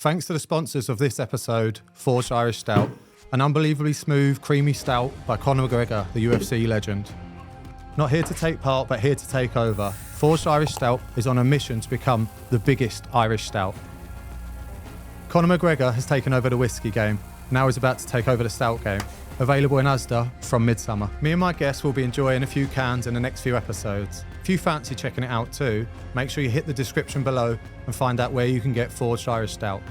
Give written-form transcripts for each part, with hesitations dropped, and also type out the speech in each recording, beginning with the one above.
Thanks to the sponsors of this episode, Forged Irish Stout, an unbelievably smooth, creamy stout by Conor McGregor, the UFC legend. Not here to take part, but here to take over. Forged Irish Stout is on a mission to become the biggest Irish stout. Conor McGregor has taken over the whiskey game. Now he's about to take over the stout game. Available in Asda from midsummer. Me and my guests will be enjoying a few cans in the next few episodes. If you fancy checking it out too, make sure you hit the description below and find out where you can get Forged Irish Stout.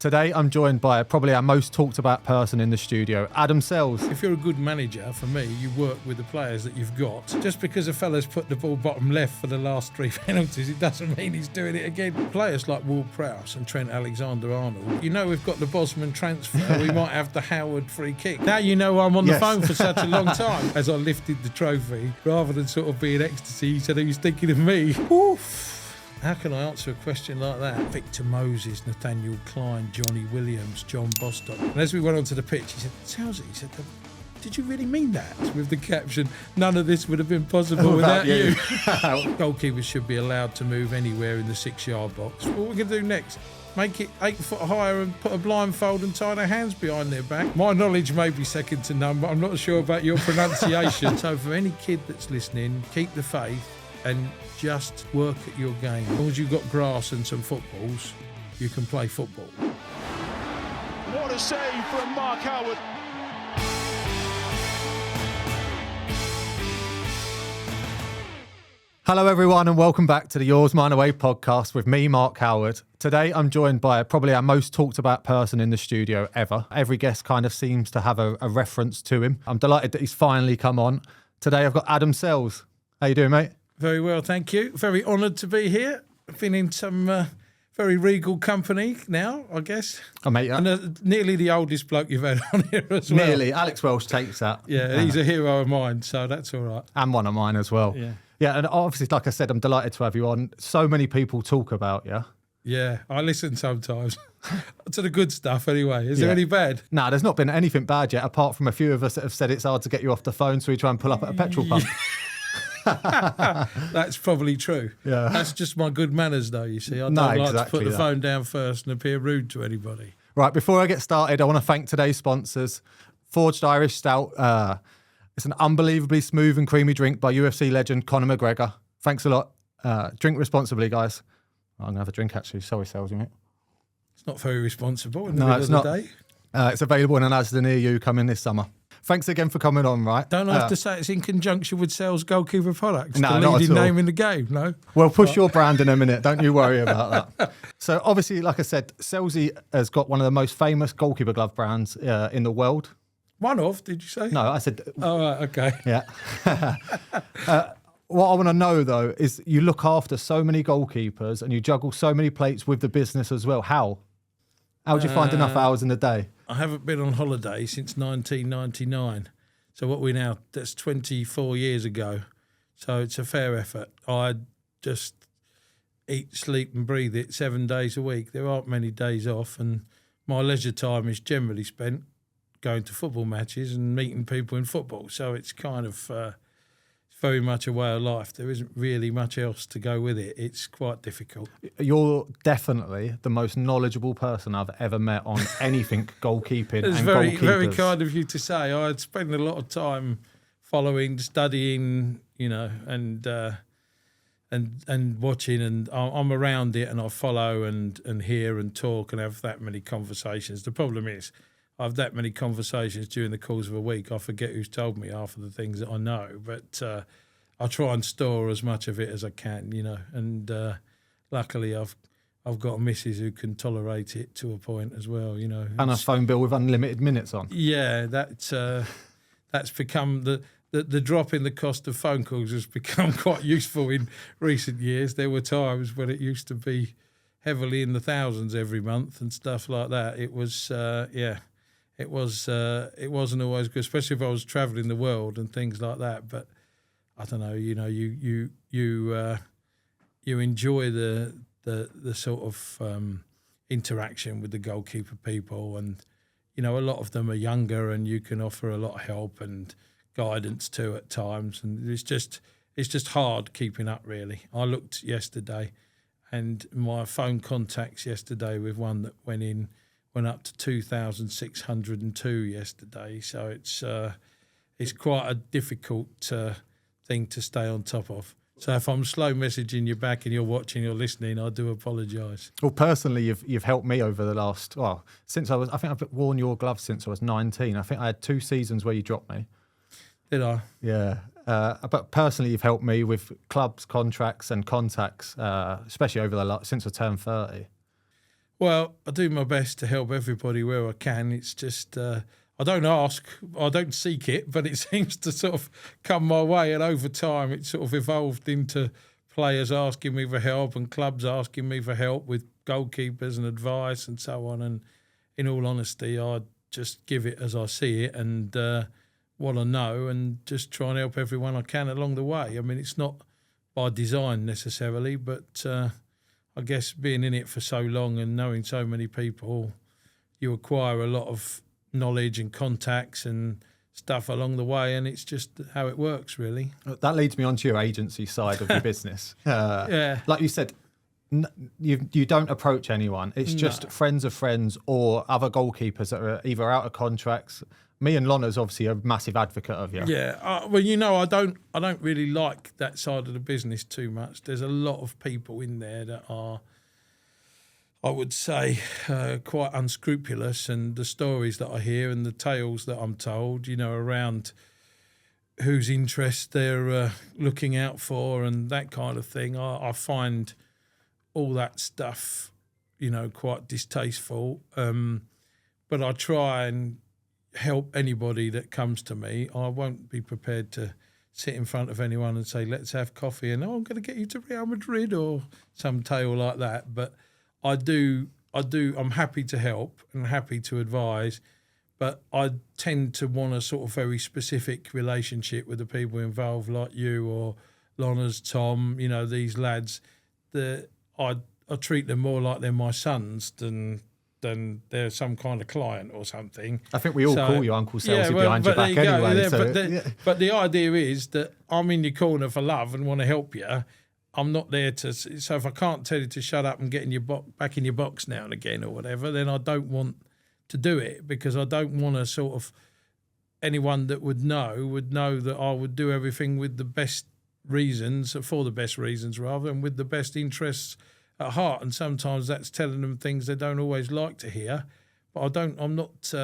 Today, I'm joined by probably our most talked about person in the studio, Adam Sells. If you're a good manager, for me, you work with the players that you've got. Just because a fella's put the ball bottom left for the last 3 penalties, it doesn't mean he's doing it again. Players like Ward-Prowse and Trent Alexander-Arnold, you know we've got the Bosman transfer, we might have the Howard free kick. Now you know I'm on the phone for such a long time. As I lifted the trophy, rather than sort of being ecstasy, he said he was thinking of me. Oof. How can I answer a question like that? Victor Moses, Nathaniel Klein, Johnny Williams, John Bostock. And as we went onto the pitch, he said, Sells, he said, did you really mean that? With the caption, none of this would have been possible without you. Goalkeepers should be allowed to move anywhere in the 6-yard box. What are we going to do next? Make it 8 foot higher and put a blindfold and tie their hands behind their back? My knowledge may be second to none, but I'm not sure about your pronunciation. So for any kid that's listening, keep the faith and just work at your game. As long as you've got grass and some footballs, you can play football. What a save from Mark Howard. Hello everyone and welcome back to the Yours, Mine, Away podcast with me, Mark Howard. Today I'm joined by probably our most talked about person in the studio ever. Every guest kind of seems to have a reference to him. I'm delighted that he's finally come on. Today I've got Adam Sells. How you doing, mate? Very well, thank you. Very honoured to be here. I've been in some very regal company now, I guess. Oh, mate, and nearly the oldest bloke you've had on here as well. Nearly. Alex Welsh takes that. Yeah, he's a hero of mine, so that's all right. And one of mine as well. Yeah, and obviously, like I said, I'm delighted to have you on. So many people talk about you. Yeah, I listen sometimes. To the good stuff anyway. Is there any bad? No, there's not been anything bad yet, apart from a few of us that have said it's hard to get you off the phone, so we try and pull up at a petrol pump. That's probably true. Yeah. That's just my good manners, though, you see. I don't like to put the phone down first and appear rude to anybody. Right, before I get started, I want to thank today's sponsors. Forged Irish Stout. It's an unbelievably smooth and creamy drink by UFC legend Conor McGregor. Thanks a lot. Drink responsibly, guys. I'm going to have a drink, actually. Sorry, Sells, mate. It's not very responsible in the middle of the day. It's available in an Asda near you coming this summer. Thanks again for coming on, right? Don't have to say it's in conjunction with Sells Goalkeeper Products, no, the leading name in the game, no? We'll push your brand in a minute. Don't you worry about that. So obviously, like I said, Sellsy has got one of the most famous goalkeeper glove brands in the world. One of, did you say? No, I said... Oh, right, okay. Yeah. What I want to know, though, is you look after so many goalkeepers and you juggle so many plates with the business as well. How? How do you find enough hours in the day? I haven't been on holiday since 1999. So what we now, that's 24 years ago. So it's a fair effort. I just eat, sleep and breathe it 7 days a week. There aren't many days off, and my leisure time is generally spent going to football matches and meeting people in football. So it's kind of very much a way of life. There isn't really much else to go with it. It's quite difficult. You're definitely the most knowledgeable person I've ever met on anything goalkeeping It's and very, goalkeepers. very kind of you to say. I spend a lot of time following, studying, you know, and watching, and I'm around it, and I follow and hear and talk and have that many conversations. The problem is, I have that many conversations during the course of a week, I forget who's told me half of the things that I know. But I try and store as much of it as I can, you know. And luckily, I've got a missus who can tolerate it to a point as well, you know. And a phone bill with unlimited minutes on. Yeah, that's become the drop in the cost of phone calls has become quite useful in recent years. There were times when it used to be heavily in the thousands every month and stuff like that. It was, it wasn't always good, especially if I was travelling the world and things like that. But I don't know, you enjoy the sort of interaction with the goalkeeper people, and a lot of them are younger, and you can offer a lot of help and guidance too at times, and it's just hard keeping up, really. I looked yesterday, and my phone contacts yesterday with one that went up to 2,602 yesterday. So it's quite a difficult thing to stay on top of. So if I'm slow messaging you back and you're watching or listening, I do apologise. Well, personally, you've helped me over the last, since I think I've worn your gloves since I was 19. I think I had 2 seasons where you dropped me. Did I? Yeah. But personally, you've helped me with clubs, contracts and contacts, especially since I turned 30. Well, I do my best to help everybody where I can. It's just I don't ask, I don't seek it, but it seems to sort of come my way. And over time, it's sort of evolved into players asking me for help and clubs asking me for help with goalkeepers and advice and so on. And in all honesty, I just give it as I see it and what I know, and just try and help everyone I can along the way. I mean, it's not by design necessarily, but I guess being in it for so long and knowing so many people, you acquire a lot of knowledge and contacts and stuff along the way, and it's just how it works, really. That leads me on to your agency side of your business. Yeah. Like you said, you don't approach anyone. It's just friends of friends or other goalkeepers that are either out of contracts. Me and Lonna's obviously a massive advocate of you. Yeah, well, I don't really like that side of the business too much. There's a lot of people in there that are, I would say, quite unscrupulous, and the stories that I hear and the tales that I'm told, around whose interests they're looking out for and that kind of thing, I find all that stuff, quite distasteful. But I try and help anybody that comes to me. I won't be prepared to sit in front of anyone and say, let's have coffee and I'm going to get you to Real Madrid or some tale like that. But I'm happy to help and happy to advise, but I tend to want a sort of very specific relationship with the people involved, like you or Lonna's, Tom, these lads. I treat them more like they're my sons than they're some kind of client or something. I think we all call you Uncle Sells behind your back anyway. But the idea is that I'm in your corner for love and want to help you. I'm not there to. So if I can't tell you to shut up and get in back in your box now and again or whatever, then I don't want to do it, because I don't want to sort of, anyone that would know that I would do everything with the best reasons, for the best reasons rather, and with the best interests at heart. And sometimes that's telling them things they don't always like to hear. But I'm not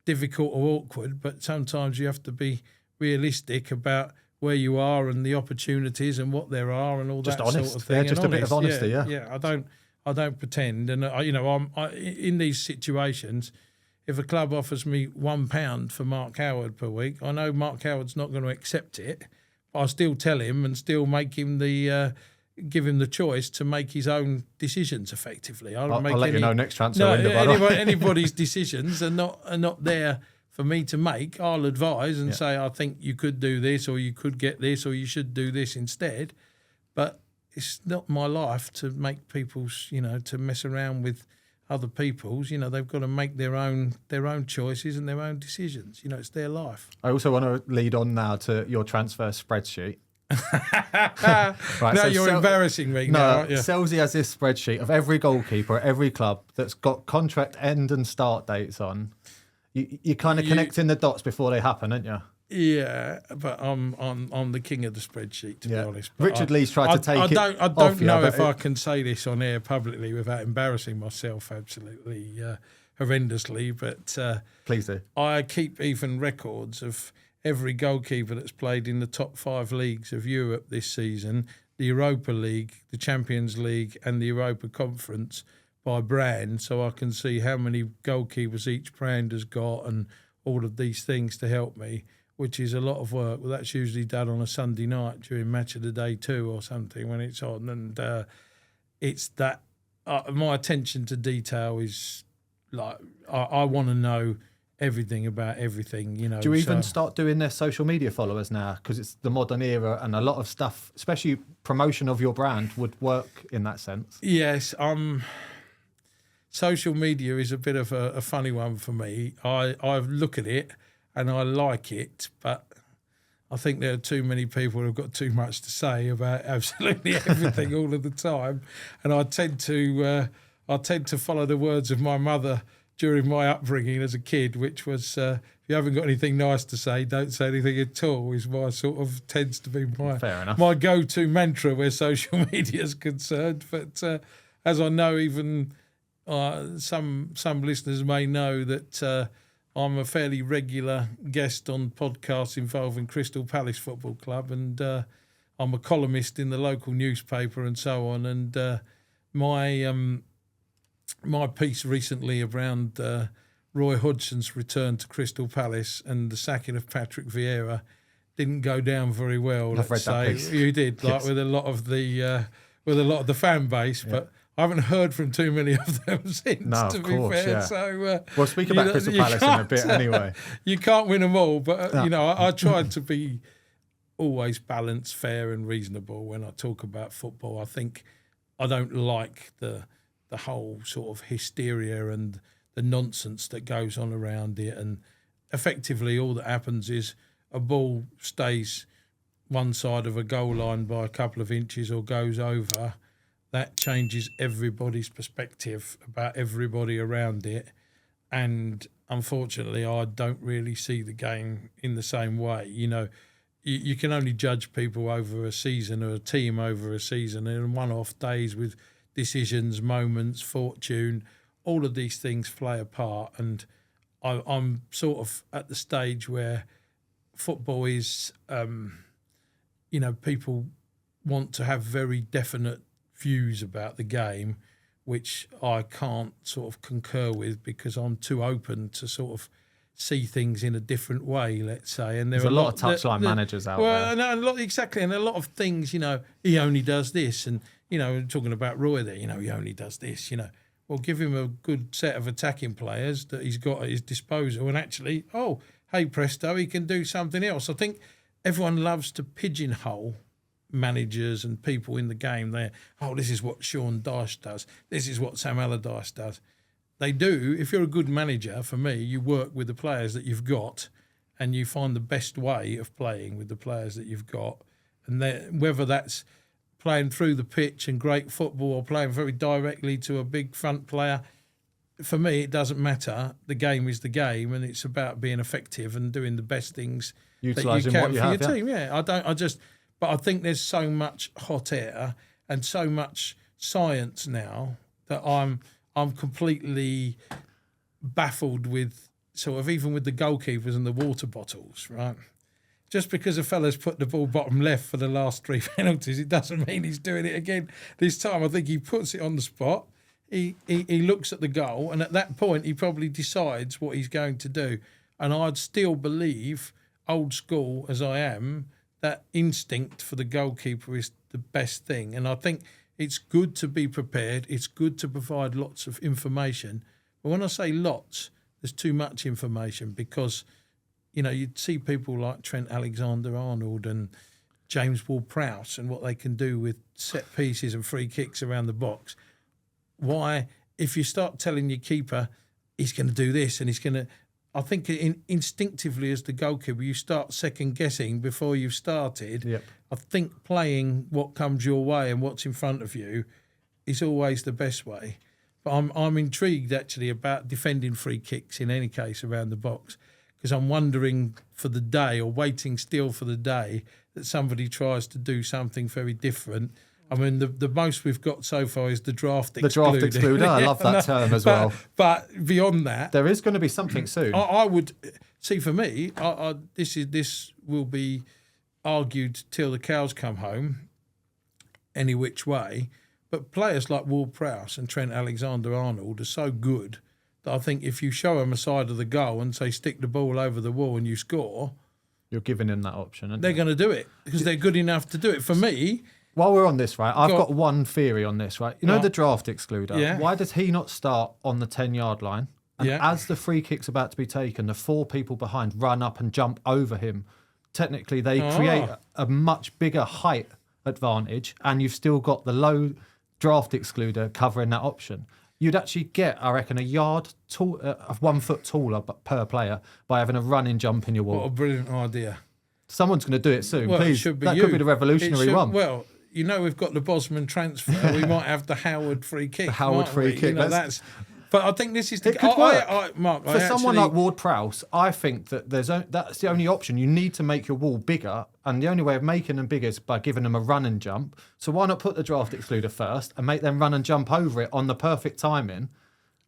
difficult or awkward, but sometimes you have to be realistic about where you are and the opportunities and what there are and all just that honest. sort of thing. Yeah, just a bit of honesty, yeah. Yeah, I don't pretend. And I'm in these situations, if a club offers me £1 for Mark Howard per week, I know Mark Howard's not going to accept it, but I still tell him and still make him give him the choice to make his own decisions effectively. I'll let you know next transfer window. Anybody's decisions are not there for me to make. I'll advise and say, I think you could do this, or you could get this, or you should do this instead. But it's not my life to make people's, to mess around with other people's. They've got to make their own choices and their own decisions. It's their life. I also want to lead on now to your transfer spreadsheet. Right, now you're embarrassing me. Now, aren't you? Selzy has this spreadsheet of every goalkeeper at every club that's got contract end and start dates on. You're kind of connecting the dots before they happen, aren't you? Yeah, but I'm the king of the spreadsheet, to be honest. But Richard Lee's tried to take it. I don't know if I can say this on air publicly without embarrassing myself absolutely horrendously, but please do. I keep even records of every goalkeeper that's played in the top 5 leagues of Europe this season, the Europa League, the Champions League and the Europa Conference by brand, so I can see how many goalkeepers each brand has got and all of these things to help me, which is a lot of work. Well, that's usually done on a Sunday night during Match of the Day 2 or something when it's on, and it's that my attention to detail is like I want to know everything about everything, you know. Do you even start doing their social media followers now? Because it's the modern era and a lot of stuff, especially promotion of your brand, would work in that sense. Yes, social media is a bit of a funny one for me. I look at it and I like it, but I think there are too many people who've got too much to say about absolutely everything all of the time, and I tend to follow the words of my mother during my upbringing as a kid, which was, if you haven't got anything nice to say, don't say anything at all, is my sort of, tends to be my go-to mantra where social media is concerned. But as I know, even some listeners may know that I'm a fairly regular guest on podcasts involving Crystal Palace Football Club, and I'm a columnist in the local newspaper and so on. And my piece recently around Roy Hodgson's return to Crystal Palace and the sacking of Patrick Vieira didn't go down very well. I've read that piece. You did, like, yes. with a lot of the fan base, but I haven't heard from too many of them since. No, to of be course, fair. yeah. So we'll speak about Crystal Palace in a bit anyway. You can't win them all, but you know, I tried to be always balanced, fair, and reasonable when I talk about football. I think I don't like the whole sort of hysteria and the nonsense that goes on around it. And effectively, all that happens is a ball stays one side of a goal line by a couple of inches or goes over. That changes everybody's perspective about everybody around it. And unfortunately, I don't really see the game in the same way. You know, you can only judge people over a season or a team over a season, and one-off days with decisions, moments, fortune, all of these things play a part. And I'm sort of at the stage where football is, you know, people want to have very definite views about the game, which I can't sort of concur with, because I'm too open to sort of see things in a different way, let's say. And there's a lot of touchline managers out there. Well, no, exactly. And a lot of things, you know, he only does this. And, you know, talking about Roy there, you know, he only does this, you know. Well, give him a good set of attacking players that he's got at his disposal, and actually, oh, hey, presto, he can do something else. I think everyone loves to pigeonhole managers and people in the game there. Oh, this is what Sean Dyche does. This is what Sam Allardyce does. They do. If you're a good manager, for me, you work with the players that you've got, and you find the best way of playing with the players that you've got. And whether that's playing through the pitch and great football or playing very directly to a big front player, for me, it doesn't matter. The game is the game, and it's about being effective and doing the best things utilising that you what can you for have, your team. Yeah, but I think there's so much hot air and so much science now that I'm completely baffled with, sort of, even with the goalkeepers and the water bottles, right? Just because a fella's put the ball bottom left for the last 3 penalties, it doesn't mean he's doing it again this time. I think he puts it on the spot. He looks at the goal, and at that point, he probably decides what he's going to do. And I'd still believe, old school as I am, that instinct for the goalkeeper is the best thing. And I think it's good to be prepared. It's good to provide lots of information. But when I say lots, there's too much information, because, you know, you'd see people like Trent Alexander-Arnold and James Ward-Prowse and what they can do with set pieces and free kicks around the box. Why, if you start telling your keeper he's going to do this and he's going to... I think instinctively as the goalkeeper, you start second-guessing before you've started. Yep. I think playing what comes your way and what's in front of you is always the best way. But I'm intrigued, actually, about defending free kicks in any case around the box, because I'm wondering for the day, or waiting still for the day, that somebody tries to do something very different. I mean, the most we've got so far is the draft excluder. The draft excluder, I love that term as well. But beyond that, there is going to be something soon. I would see, for me, this will be argued till the cows come home, any which way. But players like Ward-Prowse and Trent Alexander-Arnold are so good that I think if you show them a side of the goal and say stick the ball over the wall and you score, you're giving them that option. They're going to do it because they're good enough to do it. For me. While we're on this, right, I've got one theory on this, right? You know the draft excluder? Yeah. Why does he not start on the 10-yard line And Yeah. as the free kick's about to be taken, the 4 people behind run up and jump over him. Technically, they create a much bigger height advantage, and you've still got the low draft excluder covering that option. You'd actually get, I reckon, a yard, 1 foot taller per player by having a running jump in your wall. What a brilliant idea. Someone's going to do it soon. Well, Please, it should be that you. could be the revolutionary one. Well, you know, we've got the Bosman transfer. We might have the Howard free kick. The Howard mightn't free we? kick. You know, that's. But I think this is the. It could work. Mark, For someone like Ward-Prowse, I think that that's the only option. You need to make your wall bigger, and the only way of making them bigger is by giving them a run and jump. So why not put the draft excluder first and make them run and jump over it on the perfect timing?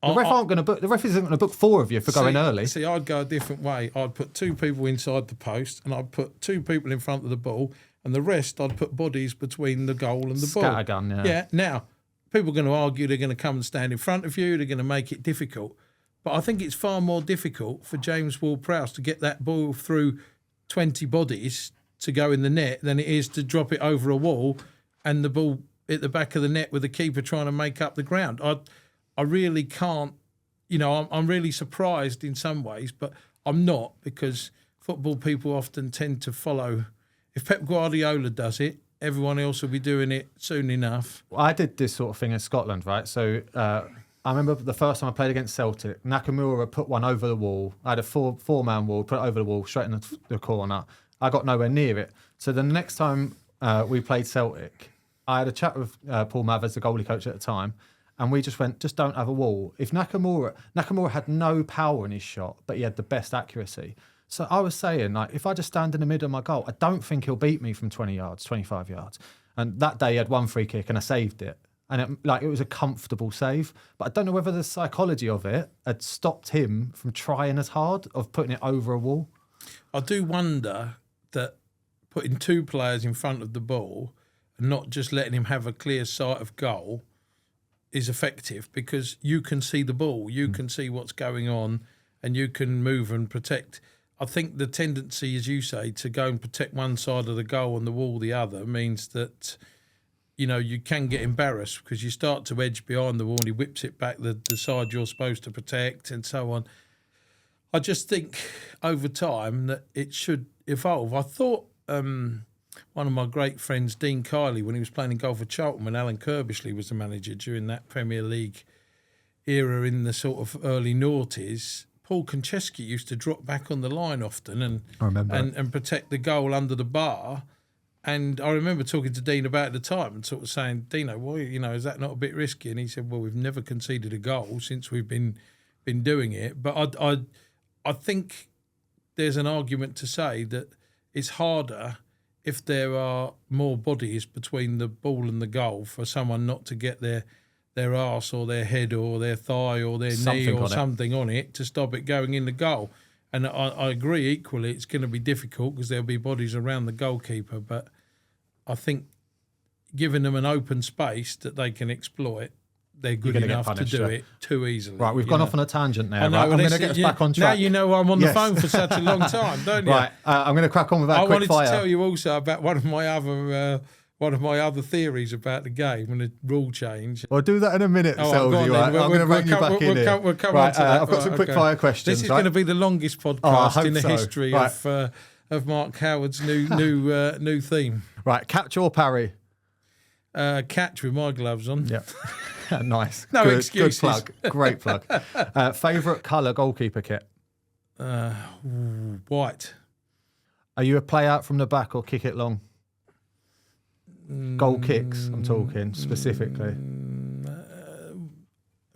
The ref isn't going to book 4 of you for going early. See, I'd go a different way. I'd put 2 people inside the post, and I'd put 2 people in front of the ball, and the rest I'd put bodies between the goal and the ball. Scattergun, yeah. Yeah. Now, people are going to argue they're going to come and stand in front of you. They're going to make it difficult. But I think it's far more difficult for James Ward-Prowse to get that ball through 20 bodies to go in the net than it is to drop it over a wall and the ball at the back of the net with the keeper trying to make up the ground. I really can't, you know, I'm really surprised in some ways, but I'm not, because football people often tend to follow. If Pep Guardiola does it, everyone else will be doing it soon enough. I did this sort of thing in Scotland, right? So I remember the first time I played against Celtic, Nakamura put one over the wall. I had a four-man wall, put it over the wall, straight in the corner. I got nowhere near it. So the next time we played Celtic, I had a chat with Paul Mathers, the goalie coach at the time, and we just went, just don't have a wall. If Nakamura had no power in his shot, but he had the best accuracy. So I was saying, like, if I just stand in the middle of my goal, I don't think he'll beat me from 20 yards, 25 yards. And that day he had 1 free kick and I saved it. And it was a comfortable save. But I don't know whether the psychology of it had stopped him from trying as hard, of putting it over a wall. I do wonder that putting 2 players in front of the ball and not just letting him have a clear sight of goal is effective, because you can see the ball, you can see what's going on, and you can move and protect. I think the tendency, as you say, to go and protect one side of the goal and the wall the other means that, you know, you can get embarrassed because you start to edge behind the wall and he whips it back the side you're supposed to protect and so on. I just think over time that it should evolve. I thought one of my great friends, Dean Kiley, when he was playing in goal for Charlton, when Alan Kirbishley was the manager during that Premier League era in the sort of early noughties, Paul Konchesky used to drop back on the line often and protect the goal under the bar. And I remember talking to Dean about it at the time and sort of saying, Dino, well, you know, is that not a bit risky? And he said, well, we've never conceded a goal since we've been doing it. But I think there's an argument to say that it's harder if there are more bodies between the ball and the goal for someone not to get their arse or their head or their thigh or their knee or something on it to stop it going in the goal. And I agree equally it's going to be difficult because there'll be bodies around the goalkeeper, but I think giving them an open space that they can exploit, they're good enough to do it too easily. Right, we've gone off on a tangent now. Right? I'm going to get us back on track. Now you know I'm on the phone for such a long time, don't you? Right, I'm going to crack on with that quick fire. I wanted to tell you also about one of my other theories about the game and the rule change. We'll do that in a minute, Selzy. Right? I'm going to bring you back in here. We'll come on to that. I've got some quick fire questions. This is going to be the longest podcast in the history of Mark Howard's new theme. Right, catch or parry? Catch with my gloves on. Yeah. Nice. No excuses. Good plug. Great plug. Favourite colour goalkeeper kit? White. Are you a play out from the back or kick it long? Goal kicks, I'm talking specifically.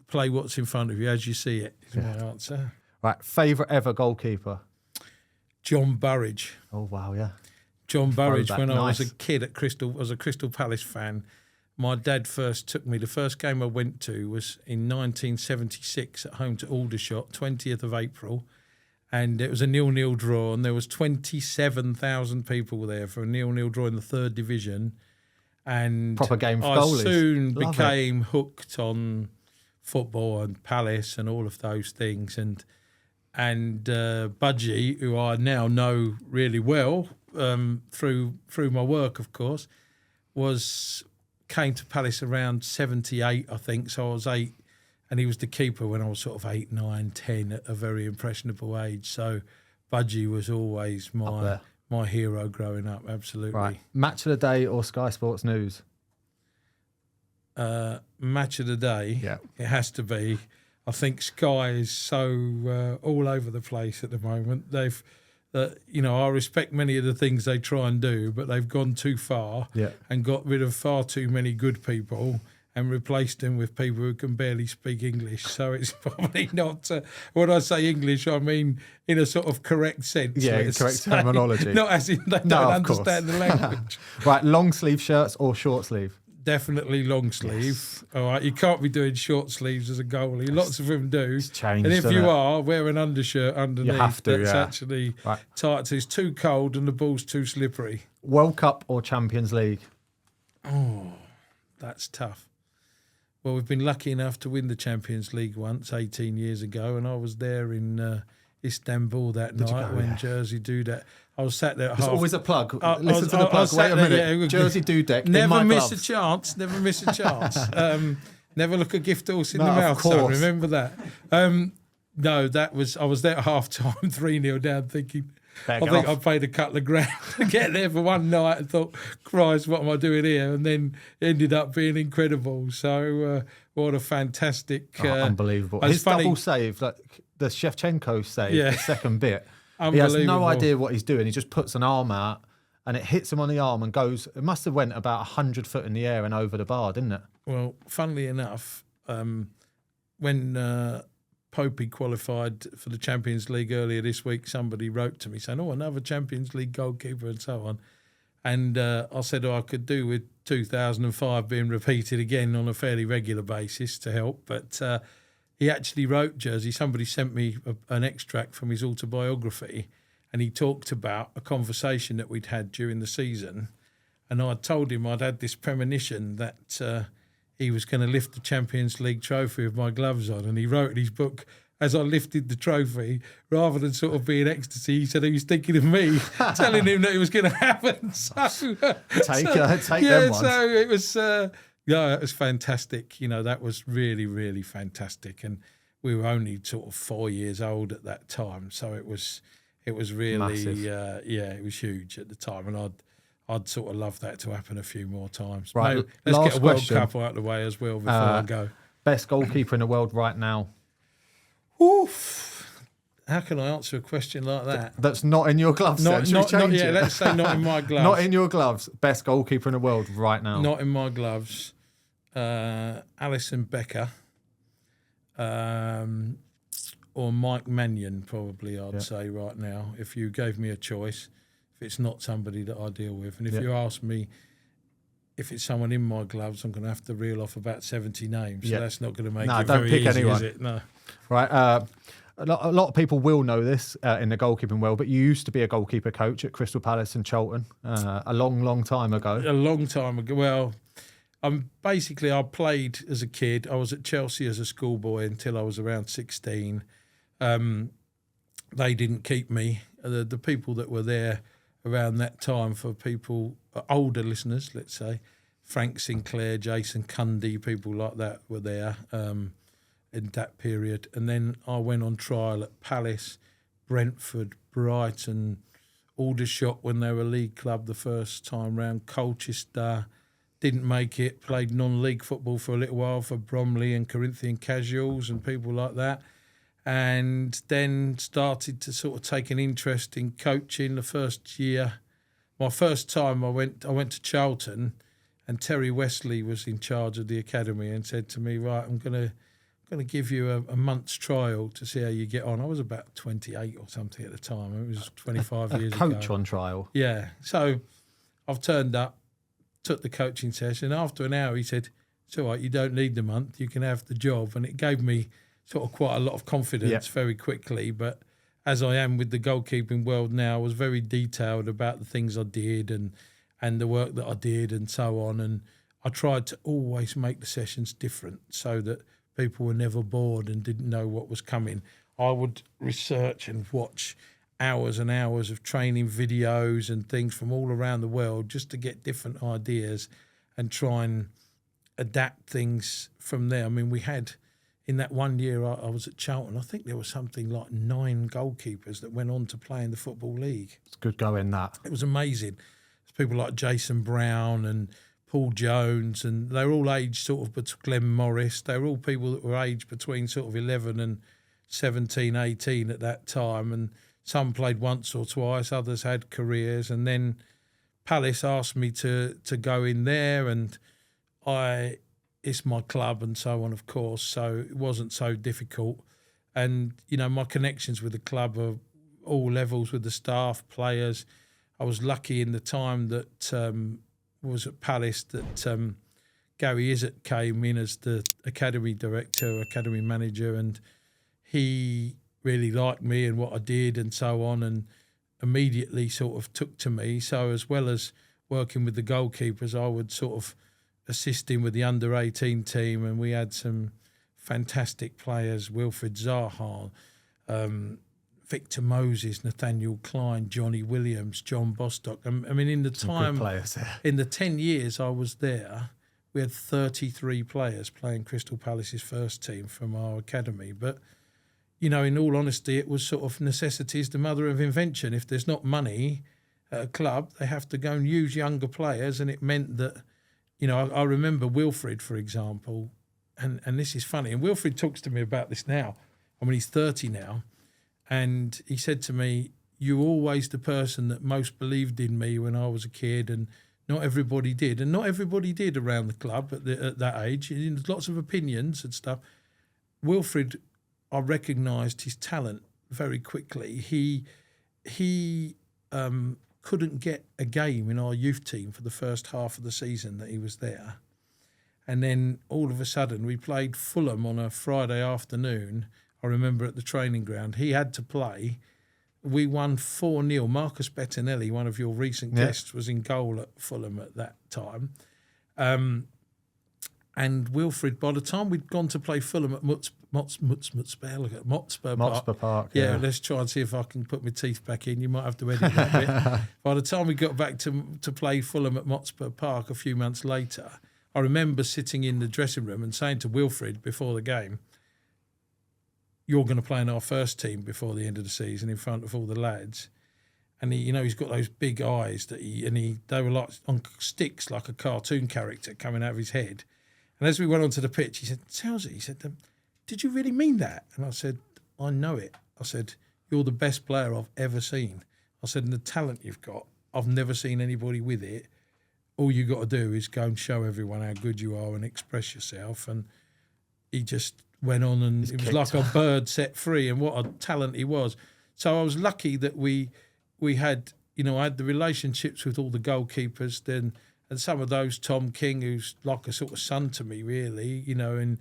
Play what's in front of you as you see it is my answer. Right, favourite ever goalkeeper? John Burridge. Oh, wow, yeah. John Burridge, when I was a kid at Crystal, I was a Crystal Palace fan. My dad first took me. The first game I went to was in 1976 at home to Aldershot, 20th of April. And it was a 0-0 draw, and there was 27,000 people there for a 0-0 draw in the 3rd division. And proper game for goalies. I soon became hooked on football and Palace and all of those things. And Budgie, who I now know really well through my work, of course, came to Palace around 78, I think. So I was 8 and he was the keeper when I was sort of 8, 9, 10 at a very impressionable age. So Budgie was always my hero growing up, absolutely. Right. Match of the day or Sky Sports News? Match of the day, Yeah. it has to be. I think Sky is so all over the place at the moment. They've, I respect many of the things they try and do, but they've gone too far and got rid of far too many good people and replaced them with people who can barely speak English. So it's probably not, when I say English, I mean in a sort of correct sense. Yeah, correct terminology. Not as in they don't understand the language. Right, long sleeve shirts or short sleeve? Definitely long sleeve. Yes. All right, you can't be doing short sleeves as a goalie. Lots of them do. It's changed, and if you are, wear an undershirt underneath. You have to, that's actually tight. So it's too cold and the ball's too slippery. World Cup or Champions League? Oh, that's tough. Well, we've been lucky enough to win the Champions League once, 18 years ago, and I was there in Istanbul that night when Jersey do that. I was sat there at There's half. always a plug. Listen to the plug. Wait a minute. Jersey Dudek. Never miss a chance. Never miss a chance. Never look a gift horse in the mouth. So remember that. No, I was there at half time, 3-0 down, thinking. I think I paid a couple of grand to get there for one night and thought, Christ, what am I doing here? And then it ended up being incredible. So what a fantastic... unbelievable. His double save, like the Shevchenko save, the second bit. He has no idea what he's doing. He just puts an arm out and it hits him on the arm and goes... It must have went about 100 foot in the air and over the bar, didn't it? Well, funnily enough, when... Popey qualified for the Champions League earlier this week, somebody wrote to me saying, another Champions League goalkeeper and so on. And I said, I could do with 2005 being repeated again on a fairly regular basis to help. But he actually wrote Jersey. Somebody sent me an extract from his autobiography and he talked about a conversation that we'd had during the season. And I told him I'd had this premonition that... he was going to lift the Champions League trophy with my gloves on. And he wrote in his book, as I lifted the trophy, rather than sort of be in ecstasy, he said he was thinking of me, telling him that it was going to happen. So, take them ones. So it was, it was fantastic. That was really, really fantastic. And we were only sort of 4 years old at that time. So it was really, massive. It was huge at the time. And I'd sort of love that to happen a few more times. Right, Maybe, let's last get a World question. Cup out of the way as well before I go. Best goalkeeper in the world right now? Oof. How can I answer a question like that? That's not in your gloves. Not yet. Let's say not in my gloves. Not in your gloves. Best goalkeeper in the world right now? Not in my gloves. Alison Becker. Or Mike Mannion, probably, I'd say right now, if you gave me a choice. If it's not somebody that I deal with. And if you ask me if it's someone in my gloves, I'm going to have to reel off about 70 names. So that's not going to make it very easy, anyone. Is it? No. Right. A lot of people will know this in the goalkeeping world, but you used to be a goalkeeper coach at Crystal Palace and Charlton a long, long time ago. A long time ago. Well, I played as a kid. I was at Chelsea as a schoolboy until I was around 16. They didn't keep me. The people that were there around that time, for people, older listeners, let's say, Frank Sinclair, Jason Cundy, people like that were there in that period. And then I went on trial at Palace, Brentford, Brighton, Aldershot when they were a league club the first time round, Colchester, didn't make it, played non-league football for a little while for Bromley and Corinthian Casuals and people like that. And then started to sort of take an interest in coaching the first year. My first time I went to Charlton and Terry Wesley was in charge of the academy and said to me, right, I'm going to give you a month's trial to see how you get on. I was about 28 or something at the time. It was 25 years ago. Coach on trial. Yeah. So I've turned up, took the coaching session. After an hour, he said, it's all right, you don't need the month. You can have the job. And it gave me sort of quite a lot of confidence very quickly. But as I am with the goalkeeping world now, I was very detailed about the things I did and the work that I did and so on. And I tried to always make the sessions different so that people were never bored and didn't know what was coming. I would research and watch hours and hours of training videos and things from all around the world just to get different ideas and try and adapt things from there. I mean, we had in that 1 year I was at Charlton, I think there was something like 9 goalkeepers that went on to play in the Football League. It's good going, that. It was amazing. There's people like Jason Brown and Paul Jones, and they were all aged sort of, but Glenn Morris, they were all people that were aged between sort of 11 and 17, 18 at that time, and some played once or twice, others had careers, and then Palace asked me to go in there, and it's my club and so on, of course, so it wasn't so difficult. And, my connections with the club are all levels with the staff, players. I was lucky in the time that was at Palace that Gary Izzett came in as the academy director, academy manager, and he really liked me and what I did and so on, and immediately sort of took to me. So as well as working with the goalkeepers, I would sort of assist him with the under-18 team, and we had some fantastic players, Wilfred Zaha, Victor Moses, Nathaniel Klein, Johnny Williams, John Bostock. I mean, in the time, in the 10 years I was there, we had 33 players playing Crystal Palace's first team from our academy. But, in all honesty, it was sort of necessity is the mother of invention. If there's not money at a club, they have to go and use younger players, and it meant that, I remember Wilfred, for example, and this is funny, and Wilfred talks to me about this now. I mean, he's 30 now, and he said to me, "You're always the person that most believed in me when I was a kid, and not everybody did." And not everybody did around the club at that age. There's lots of opinions and stuff. Wilfred, I recognised his talent very quickly. He couldn't get a game in our youth team for the first half of the season that he was there. And then all of a sudden we played Fulham on a Friday afternoon, I remember, at the training ground. He had to play. We won 4-0. Marcus Bettinelli, one of your recent guests, was in goal at Fulham at that time. And Wilfred, by the time we'd gone to play Fulham at Motspur Park. Yeah, let's try and see if I can put my teeth back in. You might have to edit that bit. By the time we got back to play Fulham at Motspur Park a few months later, I remember sitting in the dressing room and saying to Wilfred before the game, "You're going to play in our first team before the end of the season in front of all the lads." And he, he's got those big eyes they were like on sticks, like a cartoon character coming out of his head. And as we went onto the pitch, he said, "Selzy," he said, "did you really mean that?" And I said, "I know it." I said, "You're the best player I've ever seen." I said, "And the talent you've got, I've never seen anybody with it. All you got to do is go and show everyone how good you are and express yourself." And he just went on, and it was like a bird set free, and what a talent he was. So I was lucky that we had, I had the relationships with all the goalkeepers then, and some of those, Tom King, who's like a sort of son to me, really, and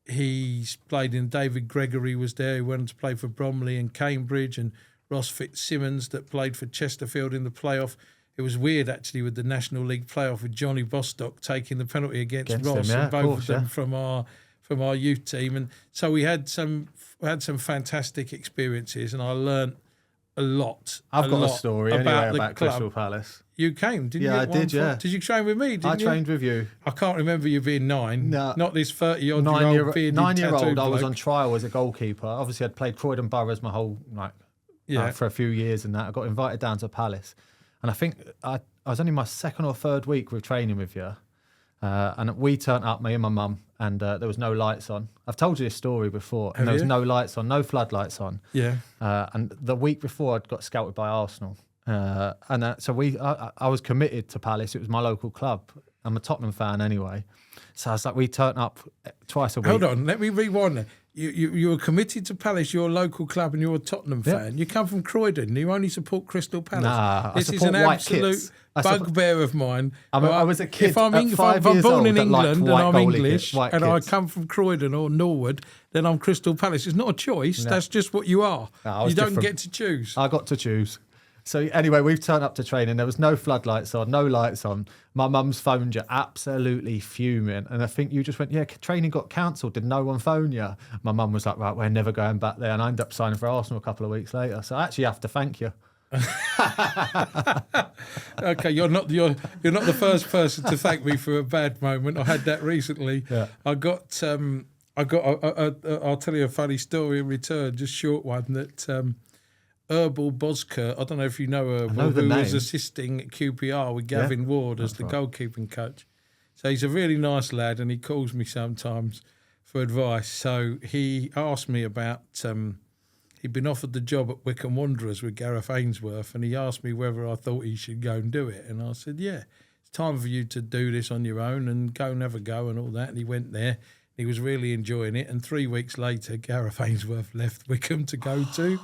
he's played in, David Gregory was there, who went on to play for Bromley and Cambridge, and Ross Fitzsimmons that played for Chesterfield in the playoff. It was weird, actually, with the National League playoff with Johnny Bostock taking the penalty against Ross, and both of them from our youth team. And so we had some fantastic experiences, and I learnt a lot. I've got a story about Crystal Palace. You came, didn't you? Yeah, I did, yeah. Did you train with me, I trained with you. I can't remember you being 9. No. Not this 30-odd-year-old bearded 9-year-old, I was on trial as a goalkeeper. Obviously, I'd played Croydon Boroughs my whole, for a few years and that. I got invited down to Palace. And I think I was only my second or third week with training with you. And we turned up, me and my mum, and there was no lights on. I've told you this story before. And there was no lights on, no floodlights on. Yeah. And the week before, I'd got scouted by Arsenal. So I was committed to Palace. It was my local club. I'm a Tottenham fan anyway. So I was like, we turned up twice a week. Hold on, let me rewind that. You were committed to Palace, you're a local club, and you're a Tottenham fan. You come from Croydon. You only support Crystal Palace. Nah, this I is an absolute kids. bugbear of mine. I was a kid. If I'm born in England and I'm English and I come from Croydon or Norwood, then I'm Crystal Palace. It's not a choice. That's just what you are. You don't get to choose. I got to choose. So anyway, we've turned up to training. There was no floodlights on, no lights on. My mum's phoned you, absolutely fuming. And I think you just went, "Yeah, training got cancelled. Did no one phone you?" My mum was like, "Right, we're never going back there." And I ended up signing for Arsenal a couple of weeks later. So I actually have to thank you. Okay, you're not the first person to thank me for a bad moment. I had that recently. Yeah. I I'll tell you a funny story in return, just short one, that Erbal Bosker, I don't know if you know Erbal, who was assisting at QPR with Gavin Ward as the goalkeeping coach. So he's a really nice lad, and he calls me sometimes for advice. So he asked me about, he'd been offered the job at Wycombe Wanderers with Gareth Ainsworth, and he asked me whether I thought he should go and do it. And I said, yeah, it's time for you to do this on your own and go and have a go and all that. And he went there. He was really enjoying it. And 3 weeks later, Gareth Ainsworth left Wycombe to go to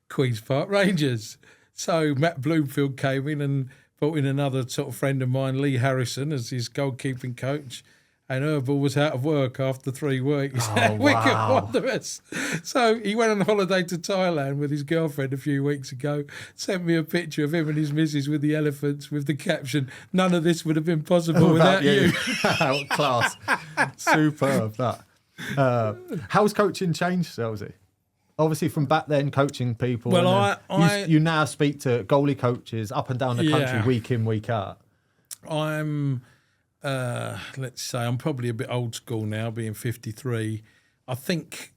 Queen's Park Rangers. So Matt Bloomfield came in and brought in another sort of friend of mine, Lee Harrison, as his goalkeeping coach. And Erbal was out of work after 3 weeks at Wycombe Wanderers. So he went on holiday to Thailand with his girlfriend a few weeks ago, sent me a picture of him and his missus with the elephants with the caption, "None of this would have been possible without you." Class. Superb, that. How's coaching changed, Selzy? Obviously, from back then, coaching people. Well, you now speak to goalie coaches up and down the country, week in, week out. I'm... let's say I'm probably a bit old school now, being 53. I think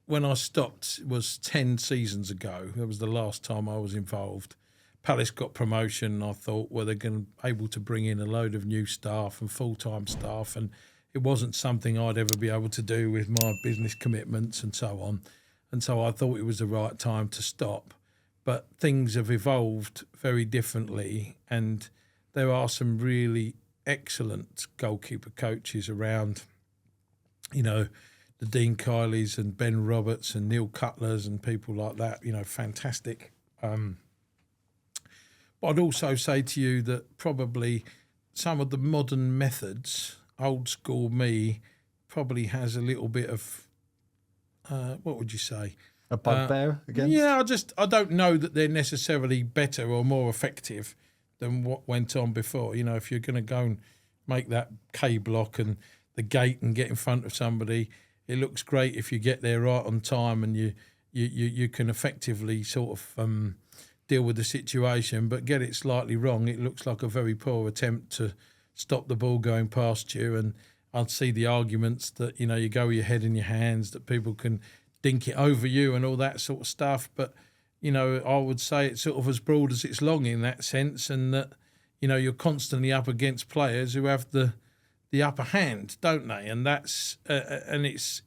when I stopped was 10 seasons ago. That was the last time I was involved. Palace got promotion. I thought, well, they're going to able to bring in a load of new staff and full-time staff, and it wasn't something I'd ever be able to do with my business commitments and so on. And so I thought it was the right time to stop. But things have evolved very differently, and there are some really excellent goalkeeper coaches around, you know, the Dean Kileys and Ben Roberts and Neil Cutlers and people like that, you know, fantastic. But I'd also say to you that probably some of the modern methods, old school me, probably has a little bit of, what would you say? A bugbear against? Yeah, I don't know that they're necessarily better or more effective than what went on before. You know, if you're going to go and make that K block and the gate and get in front of somebody, it looks great if you get there right on time and you can effectively sort of deal with the situation, but get it slightly wrong, it looks like a very poor attempt to stop the ball going past you. And I'd see the arguments that, you know, you go with your head in your hands, that people can dink it over you and all that sort of stuff. But you know, I would say it's sort of as broad as it's long in that sense, and that, you know, you're constantly up against players who have the upper hand, don't they? And that's and it's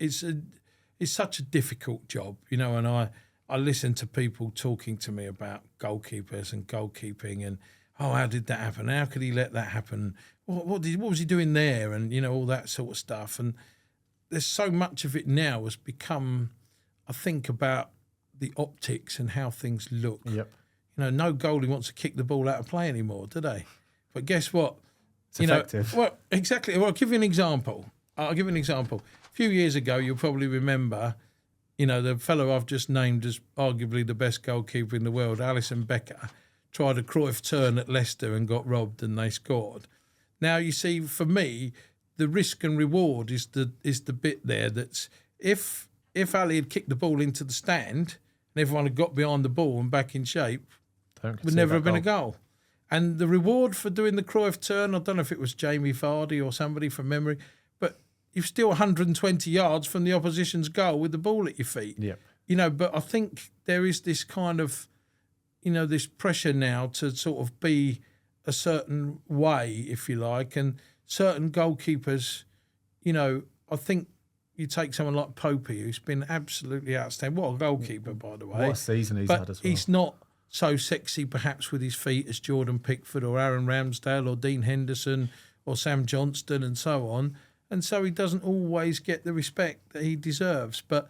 such a difficult job, you know. And I listen to people talking to me about goalkeepers and goalkeeping, and how did that happen? How could he let that happen? What was he doing there? And you know, all that sort of stuff. And there's so much of it now has become, I think, about the optics and how things look. Yep. You know, no goalie wants to kick the ball out of play anymore, do they? But guess what? It's effective. Well, exactly. Well, I'll give you an example. A few years ago, you'll probably remember, you know, the fellow I've just named as arguably the best goalkeeper in the world, Alisson Becker, tried a Cruyff turn at Leicester and got robbed, and they scored. Now, you see, for me, the risk and reward is the bit there that's if Ali had kicked the ball into the stand and everyone had got behind the ball and back in shape, would never have been a goal. And the reward for doing the Cruyff turn, I don't know if it was Jamie Vardy or somebody from memory, but you're still 120 yards from the opposition's goal with the ball at your feet. Yep. You know, but I think there is this kind of, you know, this pressure now to sort of be a certain way, if you like, and certain goalkeepers, you know, I think you take someone like Popey, who's been absolutely outstanding. What a goalkeeper, by the way. What a season he's had as well. He's not so sexy, perhaps, with his feet as Jordan Pickford or Aaron Ramsdale or Dean Henderson or Sam Johnston and so on. And so he doesn't always get the respect that he deserves. But,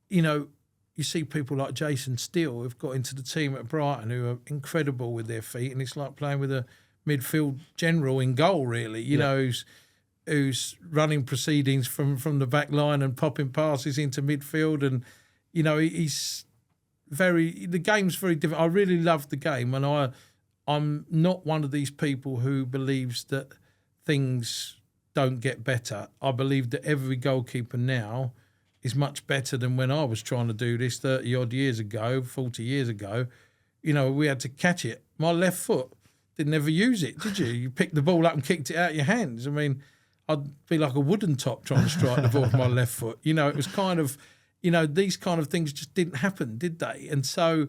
you know, you see people like Jason Steele who've got into the team at Brighton who are incredible with their feet, and it's like playing with a midfield general in goal, really, you know, who's running proceedings from the back line and popping passes into midfield. And, you know, the game's very different. I really love the game, and I'm not one of these people who believes that things don't get better. I believe that every goalkeeper now is much better than when I was trying to do this 30-odd years ago, 40 years ago. You know, we had to catch it. My left foot, didn't ever use it, did you? You picked the ball up and kicked it out of your hands. I mean, I'd be like a wooden top trying to strike the ball with my left foot. You know, it was kind of, you know, these kind of things just didn't happen, did they? And so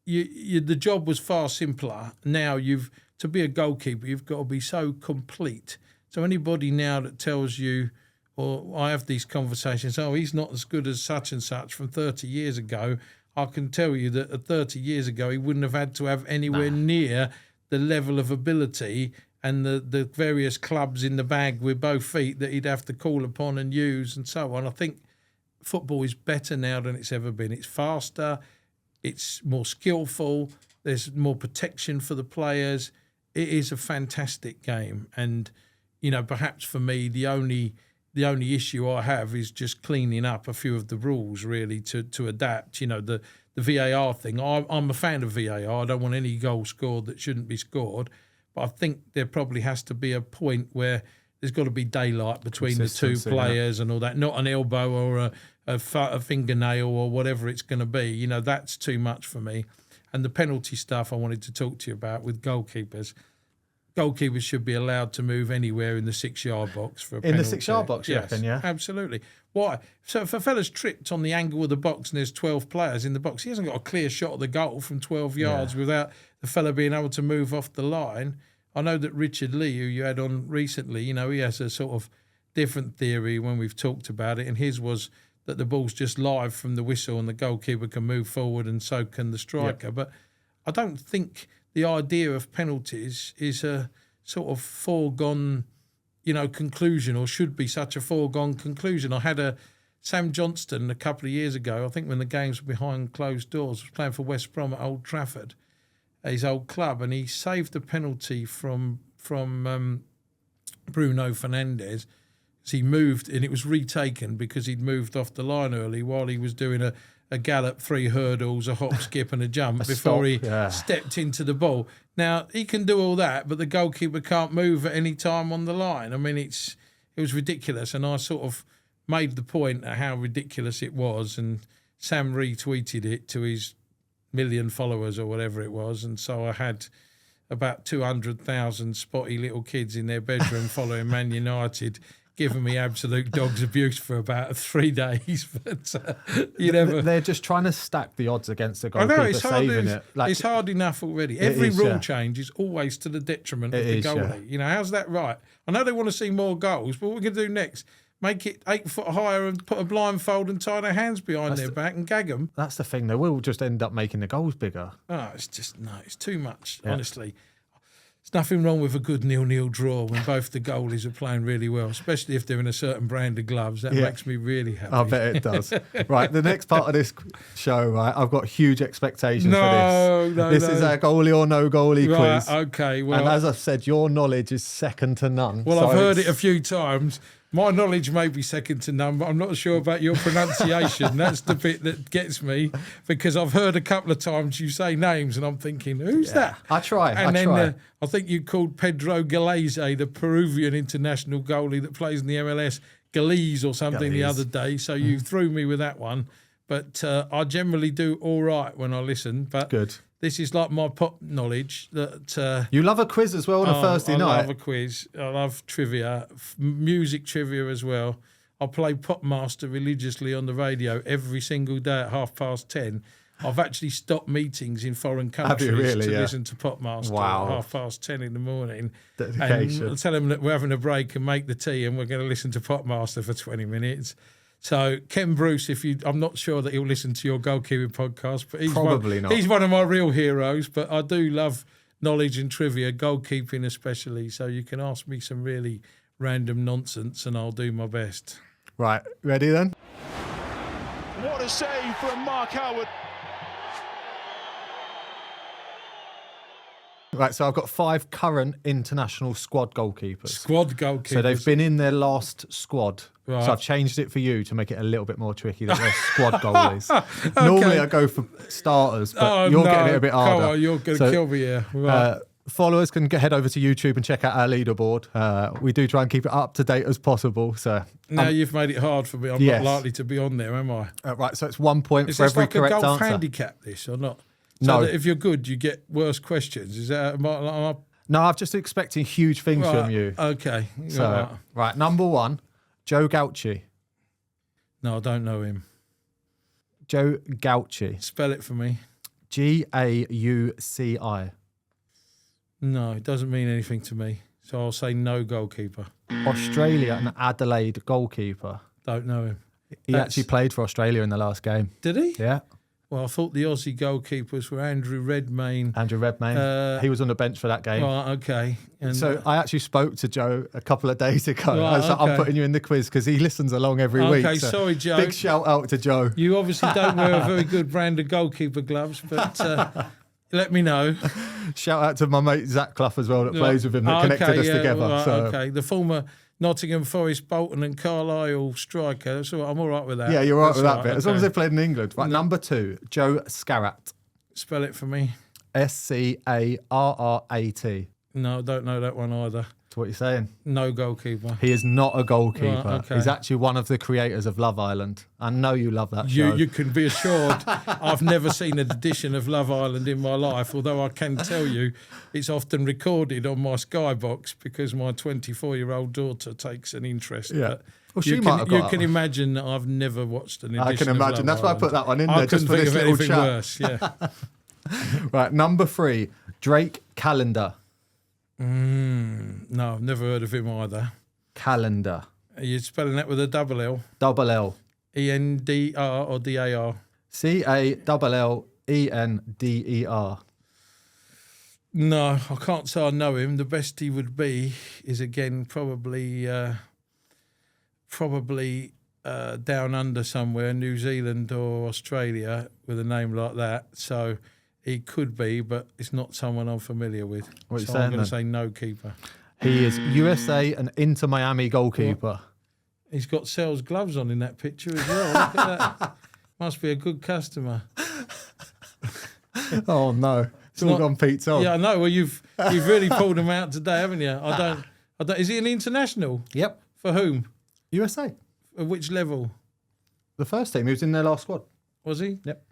the job was far simpler. Now to be a goalkeeper, you've got to be so complete. So anybody now that tells you, or I have these conversations, oh, he's not as good as such and such from 30 years ago, I can tell you that 30 years ago he wouldn't have had to have anywhere near the level of ability and the various clubs in the bag with both feet that he'd have to call upon and use and so on. I think football is better now than it's ever been. It's faster, it's more skillful, there's more protection for the players. It is a fantastic game. And, you know, perhaps for me, the only issue I have is just cleaning up a few of the rules, really, to adapt. You know, the VAR thing. I'm a fan of VAR. I don't want any goal scored that shouldn't be scored. But I think there probably has to be a point where there's got to be daylight between the two players and all that. Not an elbow or a fingernail or whatever it's going to be. You know, that's too much for me. And the penalty stuff I wanted to talk to you about with goalkeepers. Goalkeepers should be allowed to move anywhere in the 6-yard box for a penalty. In the 6-yard box, you reckon, yeah? Absolutely. Why? So if a fella's tripped on the angle of the box and there's 12 players in the box, he hasn't got a clear shot of the goal from 12 yards without the fella being able to move off the line. I know that Richard Lee, who you had on recently, you know, he has a sort of different theory when we've talked about it, and his was that the ball's just live from the whistle and the goalkeeper can move forward and so can the striker. But I don't think the idea of penalties is a sort of foregone, you know, conclusion, or should be such a foregone conclusion. I had Sam Johnston a couple of years ago, I think when the games were behind closed doors, was playing for West Brom at Old Trafford, his old club, and he saved a penalty from Bruno Fernandes. He moved, and it was retaken because he'd moved off the line early while he was doing a gallop, 3 hurdles, a hop, skip and a jump before he stepped into the ball. Now, he can do all that, but the goalkeeper can't move at any time on the line. I mean, it was ridiculous, and I sort of made the point at how ridiculous it was, and Sam retweeted it to his 1 million followers or whatever it was, and so I had about 200,000 spotty little kids in their bedroom following Man United, giving me absolute dog's abuse for about 3 days. But they're just trying to stack the odds against the goalkeeper. I know, saving it. Like, it's hard enough already. Every rule change is always to the detriment of the goalie. Yeah. You know, how's that right? I know they want to see more goals, but what we're going to do next? Make it 8 foot higher and put a blindfold and tie their hands behind their back and gag them. That's the thing. They will just end up making the goals bigger. Oh, it's too much, honestly. There's nothing wrong with a good 0-0 draw when both the goalies are playing really well, especially if they're in a certain brand of gloves. That makes me really happy. I bet it does. Right, the next part of this show, right, I've got huge expectations for this. This is our goalie or no goalie quiz. Okay, well, and as I've said, your knowledge is second to none. Well, so I've heard it a few times. My knowledge may be second to none, but I'm not sure about your pronunciation. That's the bit that gets me, because I've heard a couple of times you say names and I'm thinking, who's that? I try. I think you called Pedro Galese, the Peruvian international goalie that plays in the MLS, Galese or something the other day. So you threw me with that one. But I generally do all right when I listen. But good. This is like my pop knowledge. That you love a quiz as well on a Thursday night. I love a quiz. I love trivia, music trivia as well. I play Popmaster religiously on the radio every single day at 10:30. I've actually stopped meetings in foreign countries to listen to Popmaster at 10:30 in the morning. Dedication. And I'll tell them that we're having a break and make the tea and we're going to listen to Popmaster for 20 minutes. So Ken Bruce, I'm not sure that he'll listen to your goalkeeping podcast, but he's one of my real heroes. But I do love knowledge and trivia, goalkeeping especially. So you can ask me some really random nonsense, and I'll do my best. Right, ready then? What a save from Mark Howard. Right, so I've got 5 current international squad goalkeepers. Squad goalkeepers. So they've been in their last squad. Right. So I've changed it for you to make it a little bit more tricky that they're squad goalies. Okay. Normally I go for starters, but you're getting it a bit harder. Come on, you're going to kill me here. Right. Followers can head over to YouTube and check out our leaderboard. We do try and keep it up to date as possible. So now you've made it hard for me. I'm not likely to be on there, am I? Right, so it's 1 point for every correct answer. Is this like a golf handicap, this, or not? So that if you're good, you get worse questions. Is that? No, I'm just expecting huge things from you. Okay. So, right, number 1, Joe Gauci. No, I don't know him. Joe Gauci. Spell it for me. Gauci. No, it doesn't mean anything to me. So I'll say no goalkeeper. Australia and Adelaide goalkeeper. Don't know him. He actually played for Australia in the last game. Did he? Yeah. Well, I thought the Aussie goalkeepers were Andrew Redmayne. Andrew Redmayne. He was on the bench for that game. Right, okay. And, So I actually spoke to Joe a couple of days ago. Right, I was like, I'm okay. putting you in the quiz because he listens along every week. Okay, So sorry, Joe. Big shout out to Joe. You obviously don't wear a very good brand of goalkeeper gloves, but let me know. Shout out to my mate Zach Clough as well that plays with him, that connected us together. Right, So. Okay, the former Nottingham Forest, Bolton and Carlisle striker. So I'm all right with that. Yeah, you're right That's with that right, bit. As long as they played in England. Right, number 2, Joe Scarrat. Spell it for me. Scarrat. No, I don't know that one either. That's what you're saying. No goalkeeper. He is not a goalkeeper. Right, okay. He's actually one of the creators of Love Island. I know you love that show. You can be assured I've never seen an edition of Love Island in my life, although I can tell you it's often recorded on my Skybox because my 24-year-old daughter takes an interest. Yeah. But Well, she you might can, have you got can that. imagine that I've never watched an edition I can of imagine. Love That's why I Island. put that one in I there, just for couldn't this think of little anything chat. worse, yeah. Right, number 3, Drake Calendar. No, I've never heard of him either. Calendar. Are you spelling that with a double L? Double L. E-N-D-R or D-A-R? Callender. No, I can't say I know him. The best he would be is, again, probably down under somewhere, New Zealand or Australia, with a name like that. So he could be, but it's not someone I'm familiar with. What are you so saying I'm going then? to say no keeper. He is USA and Inter Miami goalkeeper. He's got Sells gloves on in that picture as well. Look at that. Must be a good customer. Oh no, it's all gone Pete's on. Yeah, I know. Well, you've really pulled him out today, haven't you? I don't. Is he an international? Yep. For whom? USA. At which level? The first team. He was in their last squad. Was he? Yep.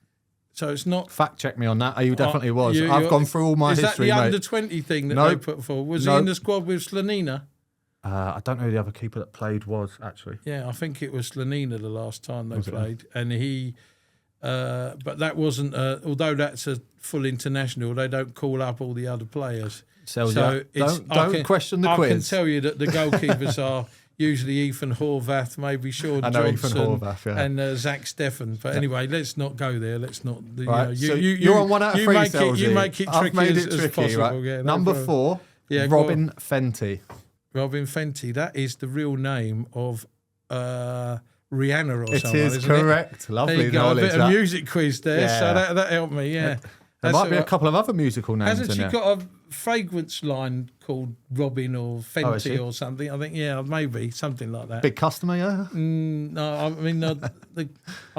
So it's not. Fact check me on that. He definitely was. You're- I've gone through all my is history, that the mate. under-20 thing that No. they put forward? Was he No. in the squad with Slanina? I don't know who the other keeper that played was actually. Yeah, I think it was Slanina the last time they Was it? played, and he. But that wasn't. Although that's a full international, they don't call up all the other players. Sells So ya. it's, Don't question the I quiz. can tell you that the goalkeepers are usually Ethan Horvath, maybe Sean I know Johnson, Ethan Horvath, yeah. and Zach Steffen. But anyway, let's not go there. Let's not. Right, so you're on 1 out of 3, make it, Selzy. you make it I've tricky made as, it tricky, as possible. right? Yeah, no Number problem. 4, Yeah, go Robin Fenty. Robin Fenty. That is the real name of Rihanna or It someone, is isn't correct. There Lovely you go, a knowledge. bit of that. music quiz there, Yeah. so that helped me. Yeah, There That's might be all a right. couple of other musical names Hasn't in she there. got a fragrance line called Robin or is Fenty she? or something? I think, yeah, maybe something like that. Big customer, yeah. No, I mean, I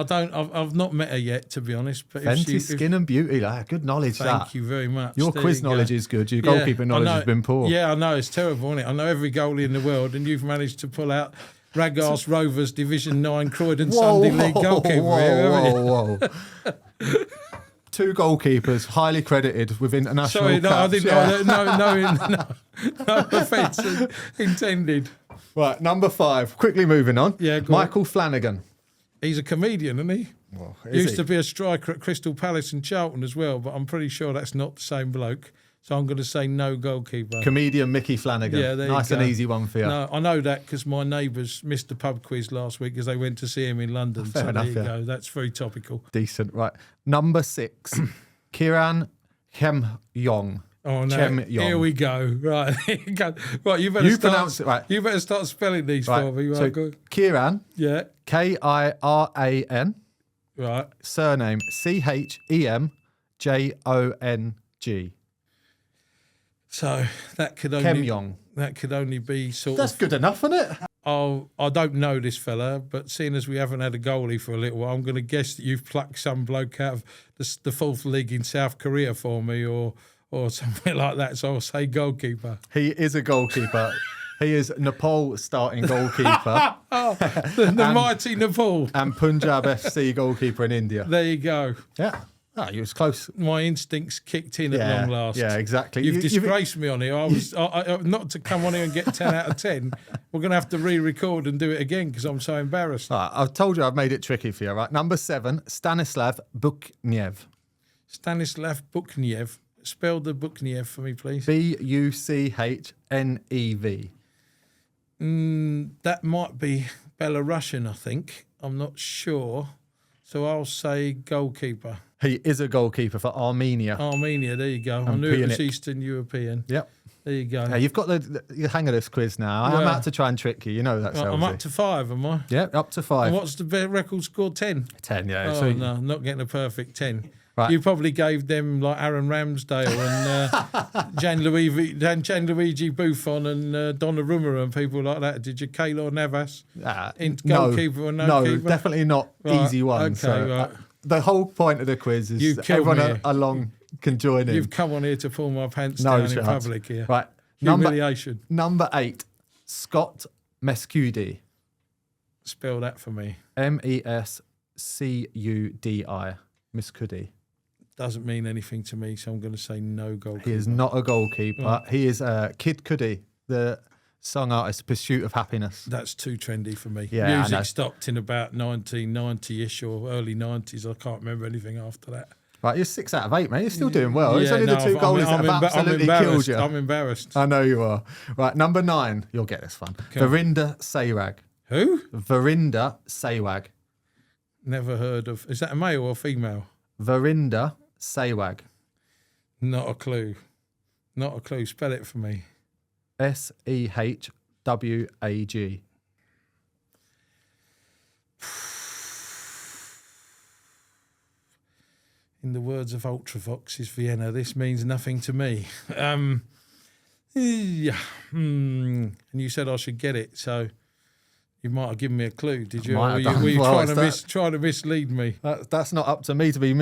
don't. I've not met her yet, to be honest. But Fenty Skin and Beauty. Good knowledge. thank that. you very much. Your There quiz you go. knowledge is good. Your Yeah, goalkeeping I knowledge know. has been poor. Yeah, I know it's terrible, isn't it? I know every goalie in the world, and you've managed to pull out Ragas Rovers Division 9 Croydon Sunday League goalkeeper here, haven't you? whoa. 2 goalkeepers highly credited with international Sorry, no, I caps. didn't. Yeah. No offence intended. Right, number 5. Quickly moving on. Yeah, go on. Michael Flanagan. He's a comedian, isn't he? Well, Used to be a striker at Crystal Palace and Charlton as well, but I'm pretty sure that's not the same bloke. So I'm going to say no goalkeeper. Comedian Mickey Flanagan. Yeah, there you nice go. and easy one for you. No, I know that because my neighbours missed the pub quiz last week because they went to see him in London. Fair so enough, there you yeah. go. That's very topical. Decent. Right. Number 6. Kieran Khem-yong. Oh no! Chem Yong. Here we go. Right, here you go. Right, you better You start. pronounce it right. You better start spelling these Right. for me. Right, So good. Kieran, Yeah. Kiran, Right. surname Chemjong. So that could only Khem-yong. that could only be sort That's of. good enough, isn't it? Oh, I don't know this fella, but seeing as we haven't had a goalie for a little while, I'm going to guess that you've plucked some bloke out of the 4th league in South Korea for me, or something like that. So I'll say goalkeeper. He is a goalkeeper. He is Nepal starting goalkeeper The mighty Nepal. and Punjab FC goalkeeper in India. There you go. Yeah. Ah, you was close. My instincts kicked in at long last. Yeah, exactly. You've disgraced me on here. I not to come on here and get 10 out of 10. We're going to have to re-record and do it again because I'm so embarrassed. All right, I've told you I've made it tricky for you, right? Number 7, Stanislav Buchniew. Stanislav Buchniew. Spell the Buchniew for me, please. Buchnev. That might be Belarusian, I think. I'm not sure. So I'll say goalkeeper. He is a goalkeeper for Armenia. Armenia, there you go. I knew it was Eastern European. Yep. There you go. Yeah, you've got the hang of this quiz now. I'm out to try and trick you. You know that, I'm up to 5, am I? Yeah, up to 5. And what's the record score? 10? 10, yeah. Oh, So no, not getting a perfect 10. Right. You probably gave them like Aaron Ramsdale and Gianluigi Buffon and Donnarumma and people like that. Did you Keylor Navas in goalkeeper or no keeper? No, definitely not easy ones. Okay, right. The whole point of the quiz is everyone along can join in. You've come on here to pull my pants down in public here. Right. Humiliation. Number 8, Scott Mescudi. Spell that for me. Mescudi. Mescudi. Doesn't mean anything to me, so I'm going to say no goalkeeper. He is not a goalkeeper. Right. He is Kid Cudi, the song artist, Pursuit of Happiness. That's too trendy for me. Yeah, Music stopped in about 1990-ish or early 90s. I can't remember anything after that. Right, you're 6 out of 8, mate. You're still doing well. It's only the 2 goalies that have absolutely killed you. I'm embarrassed. I know you are. Right, number 9. You'll get this one. Verinder Sehwag. Who? Verinder Sehwag. Never heard of. Is that a male or female? Verinder Sehwag. Not a clue. Not a clue. Spell it for me. Sehwag. In the words of Ultravox's Vienna, this means nothing to me. And you said I should get it, so you might have given me a clue, did you? Were you trying to mislead me? That's not up to me to be.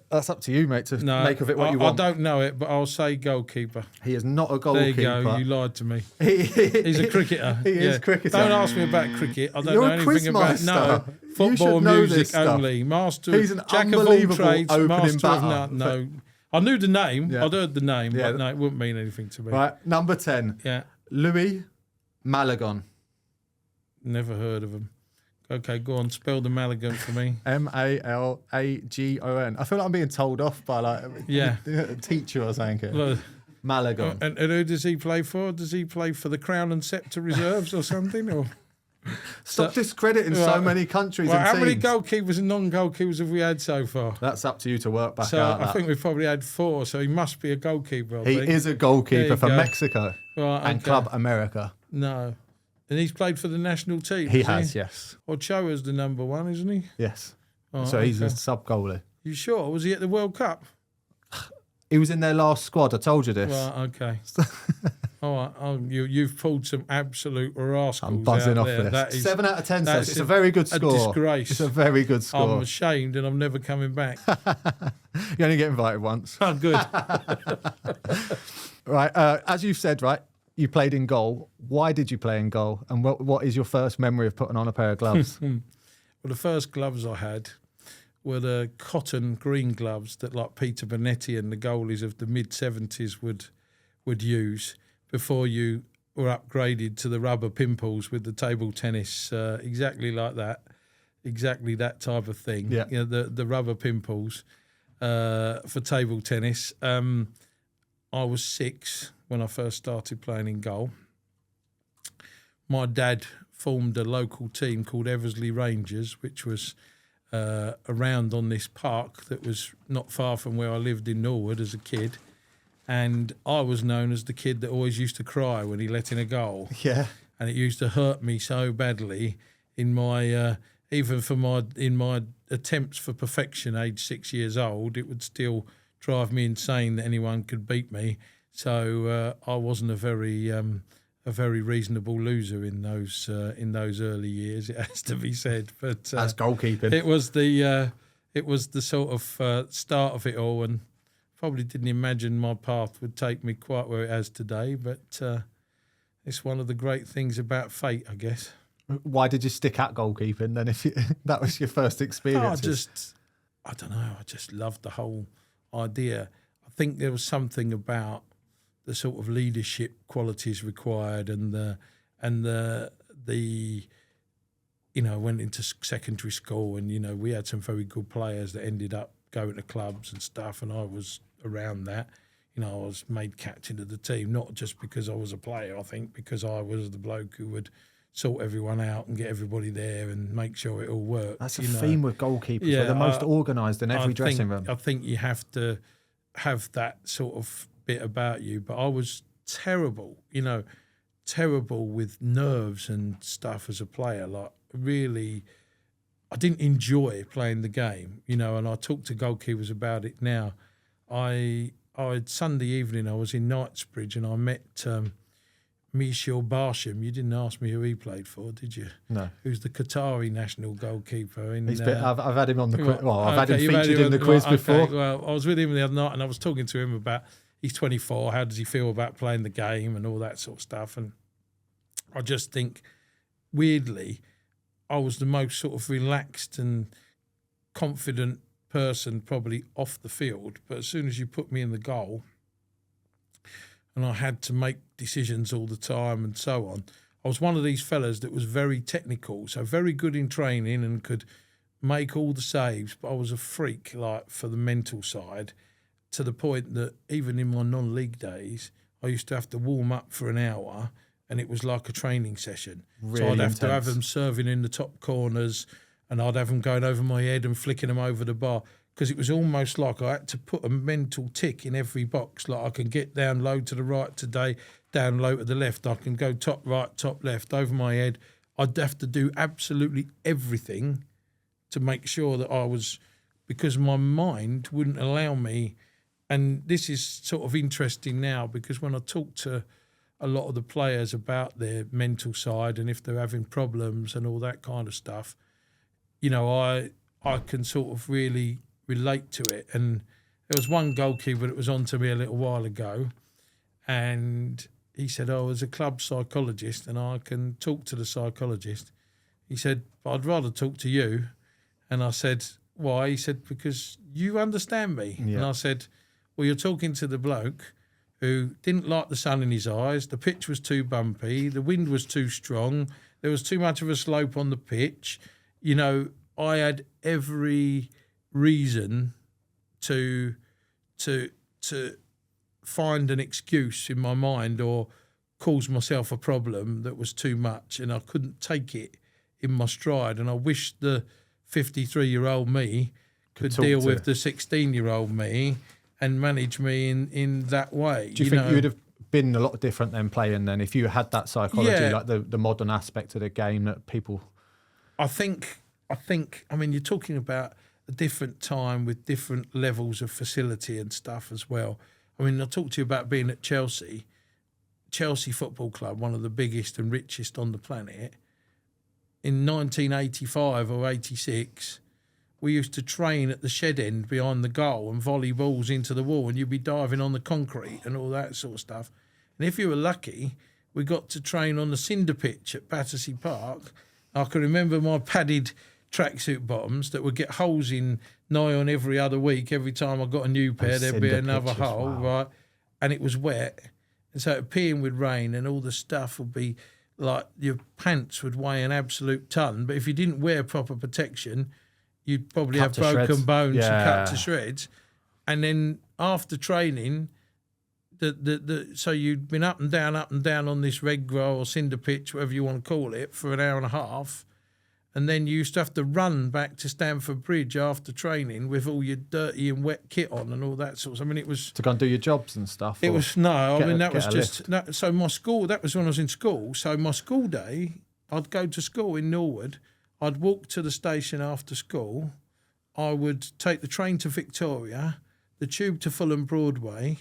That's up to you, mate, to make of it what you want. I don't know it, but I'll say goalkeeper. He is not a goalkeeper. There you go. You lied to me. He's a cricketer. He is cricketer. Don't ask me about cricket. I don't You're know anything about football, music only. Master. He's an jack of all trades. Opening Master of batter. no. I knew the name. Yeah. I'd heard the name, but no, it wouldn't mean anything to me. Right, number 10. Yeah. Louis Malagon. Never heard of him. Okay, go on. Spell the Malagon for me. Malagon. I feel like I'm being told off by a teacher or something. Look, Malagon. And who does he play for? Does he play for the Crown and Sceptre Reserves or something? Or Stop discrediting so many countries and how teams. many goalkeepers and non-goalkeepers have we had so far? That's up to you to work back So out. I think we've probably had 4, so he must be a goalkeeper. He is a goalkeeper for go. Mexico and Club America. No. And he's played for the national team. He has, yes. Ochoa's the number 1, isn't he? Yes. Oh, so he's a sub-goalie. You sure? Was he at the World Cup? He was in their last squad. I told you this. Right, okay. All right. Oh, you've pulled some absolute rascals. I'm buzzing out off there. this. That is, 7 out of 10 says it's a very good score. A disgrace. It's a very good score. I'm ashamed and I'm never coming back. You only get invited once. Oh, good. Right. As you've said, right, you played in goal. Why did you play in goal? And what is your first memory of putting on a pair of gloves? Well, the first gloves I had were the cotton green gloves that like Peter Bonetti and the goalies of the mid-70s would use before you were upgraded to the rubber pimples with the table tennis, exactly like that, exactly that type of thing. Yeah. You know, the rubber pimples for table tennis. I was 6 when I first started playing in goal. My dad formed a local team called Eversley Rangers, which was around on this park that was not far from where I lived in Norwood as a kid. And I was known as the kid that always used to cry when he let in a goal. Yeah. And it used to hurt me so badly in my in my attempts for perfection, age 6 years old, it would still drive me insane that anyone could beat me. So I wasn't a very reasonable loser in those early years. It has to be said, but that's goalkeeping. It was the sort of start of it all, and probably didn't imagine my path would take me quite where it has today. But it's one of the great things about fate, I guess. Why did you stick at goalkeeping then? If that was your first experience, I don't know, I just loved the whole idea. I think there was something about the sort of leadership qualities required and the you know, I went into secondary school and, you know, we had some very good players that ended up going to clubs and stuff, and I was around that. You know, I was made captain of the team, not just because I was a player, I think, because I was the bloke who would sort everyone out and get everybody there and make sure it all worked. That's a theme with goalkeepers. Yeah, They're the most organised in every dressing room. I think you have to have that sort of bit about you. But I was terrible, you know, terrible with nerves and stuff as a player. Like, really, I didn't enjoy playing the game, you know, and I talk to goalkeepers about it now. I Sunday evening, I was in Knightsbridge and I met Michel Barsham. You didn't ask me who he played for, did you? No. Who's the Qatari national goalkeeper. I've had him on the quiz. Well, I've had him you've featured in the quiz before. Well, I was with him the other night and I was talking to him about, he's 24, how does he feel about playing the game and all that sort of stuff. And I just think, weirdly, I was the most sort of relaxed and confident person probably off the field, but as soon as you put me in the goal and I had to make decisions all the time and so on, I was one of these fellas that was very technical, so very good in training and could make all the saves, but I was a freak like for the mental side, to the point that even in my non-league days I used to have to warm up for an hour and it was like a training session. Really so I'd have intense. to have them serving in the top corners and I'd have them going over my head and flicking them over the bar, because it was almost like I had to put a mental tick in every box. Like, I can get down low to the right today, down low to the left. I can go top right, top left, over my head. I'd have to do absolutely everything to make sure that I was, because my mind wouldn't allow me. And this is sort of interesting now, because when I talk to a lot of the players about their mental side and if they're having problems and all that kind of stuff, you know, I can sort of really relate to it. And there was one goalkeeper that was on to me a little while ago, and he said, "Oh, as a club psychologist, and I can talk to the psychologist." He said, "But I'd rather talk to you." And I said, "Why?" He said, "Because you understand me." Yeah. And I said, "Well, you're talking to the bloke who didn't like the sun in his eyes, the pitch was too bumpy, the wind was too strong, there was too much of a slope on the pitch. You know, I had every reason to find an excuse in my mind or cause myself a problem that was too much, and I couldn't take it in my stride. And I wish the 53-year-old me could deal with the 16-year-old me and manage me in that way." Do you think you would have been a lot different than playing then if you had that psychology, like the modern aspect of the game that people... I mean, you're talking about a different time with different levels of facility and stuff as well. I mean, I talked to you about being at Chelsea Football Club, one of the biggest and richest on the planet. In 1985 or 86, we used to train at the shed end behind the goal and volley balls into the wall, and you'd be diving on the concrete and all that sort of stuff. And if you were lucky, we got to train on the cinder pitch at Battersea Park. I can remember my padded tracksuit bottoms that would get holes in nigh on every other week. Every time I got a new pair, there'd be another hole, right? And it was wet. And so it'd peeing with rain and all the stuff would be like, your pants would weigh an absolute ton. But if you didn't wear proper protection, you'd probably have broken bones and cut to shreds. And then after training, so you'd been up and down on this red grow or cinder pitch, whatever you want to call it, for an hour and a half. And then you used to have to run back to Stamford Bridge after training with all your dirty and wet kit on and all that sort of. I mean, it was to go and do your jobs and stuff. It was so my school. That was when I was in school. So my school day, I'd go to school in Norwood. I'd walk to the station after school. I would take the train to Victoria, the tube to Fulham Broadway,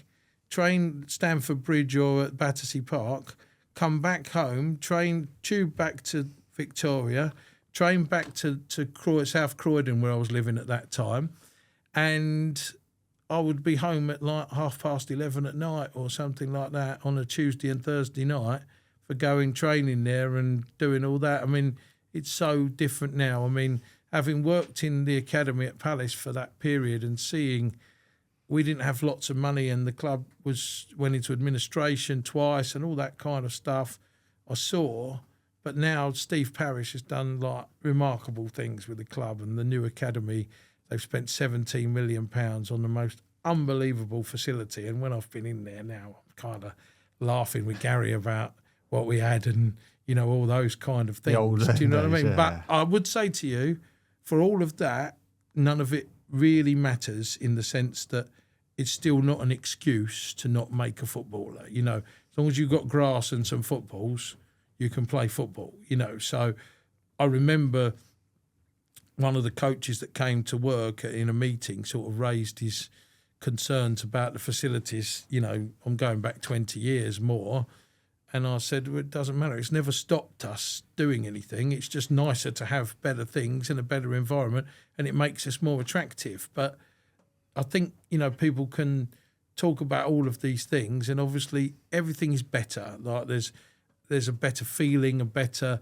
train Stamford Bridge or at Battersea Park, come back home, tube back to Victoria, train back to South Croydon, where I was living at that time, and I would be home at like 11:30 at night or something like that on a Tuesday and Thursday night for going training there and doing all that. I mean, it's so different now. I mean, having worked in the academy at Palace for that period and seeing we didn't have lots of money and the club went into administration twice and all that kind of stuff, I saw. But now Steve Parish has done like remarkable things with the club and the new academy. They've spent £17 million on the most unbelievable facility. And when I've been in there now, I'm kind of laughing with Gary about what we had and, you know, all those kind of things. Do you know what I mean? Yeah. But I would say to you, for all of that, none of it really matters in the sense that it's still not an excuse to not make a footballer. You know, as long as you've got grass and some footballs, you can play football, you know. So I remember one of the coaches that came to work in a meeting sort of raised his concerns about the facilities. You know, I'm going back 20 years more. And I said, well, it doesn't matter. It's never stopped us doing anything. It's just nicer to have better things in a better environment and it makes us more attractive. But I think, you know, people can talk about all of these things and obviously everything is better. Like there's a better feeling, a better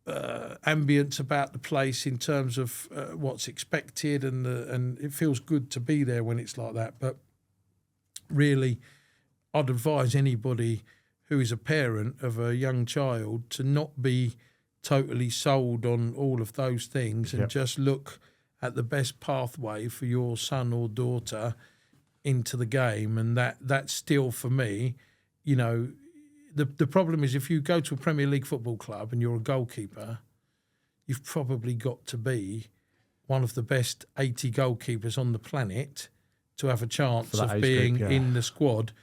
ambience about the place in terms of what's expected and it feels good to be there when it's like that. But really, I'd advise anybody who is a parent of a young child to not be totally sold on all of those things and just look at the best pathway for your son or daughter into the game. And that's still, for me, you know, the problem is if you go to a Premier League football club and you're a goalkeeper, you've probably got to be one of the best 80 goalkeepers on the planet to have a chance of being in the squad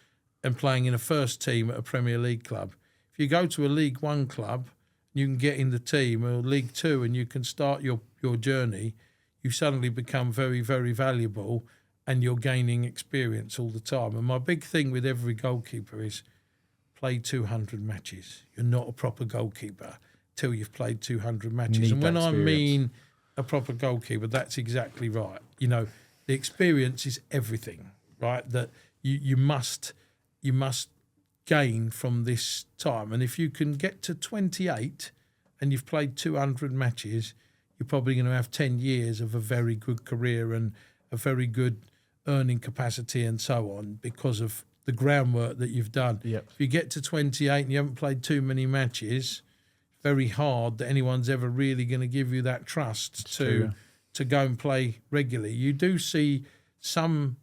and playing in a first team at a Premier League club. If you go to a League One club, you can get in the team, or League Two, and you can start your journey, you suddenly become very, very valuable and you're gaining experience all the time. And my big thing with every goalkeeper is play 200 matches. You're not a proper goalkeeper till you've played 200 matches. And when I mean a proper goalkeeper, that's exactly right. You know, the experience is everything, right? That you must gain from this time. And if you can get to 28 and you've played 200 matches, you're probably going to have 10 years of a very good career and a very good earning capacity and so on because of the groundwork that you've done. Yep. If you get to 28 and you haven't played too many matches, very hard that anyone's ever really going to give you that trust to go and play regularly. You do see some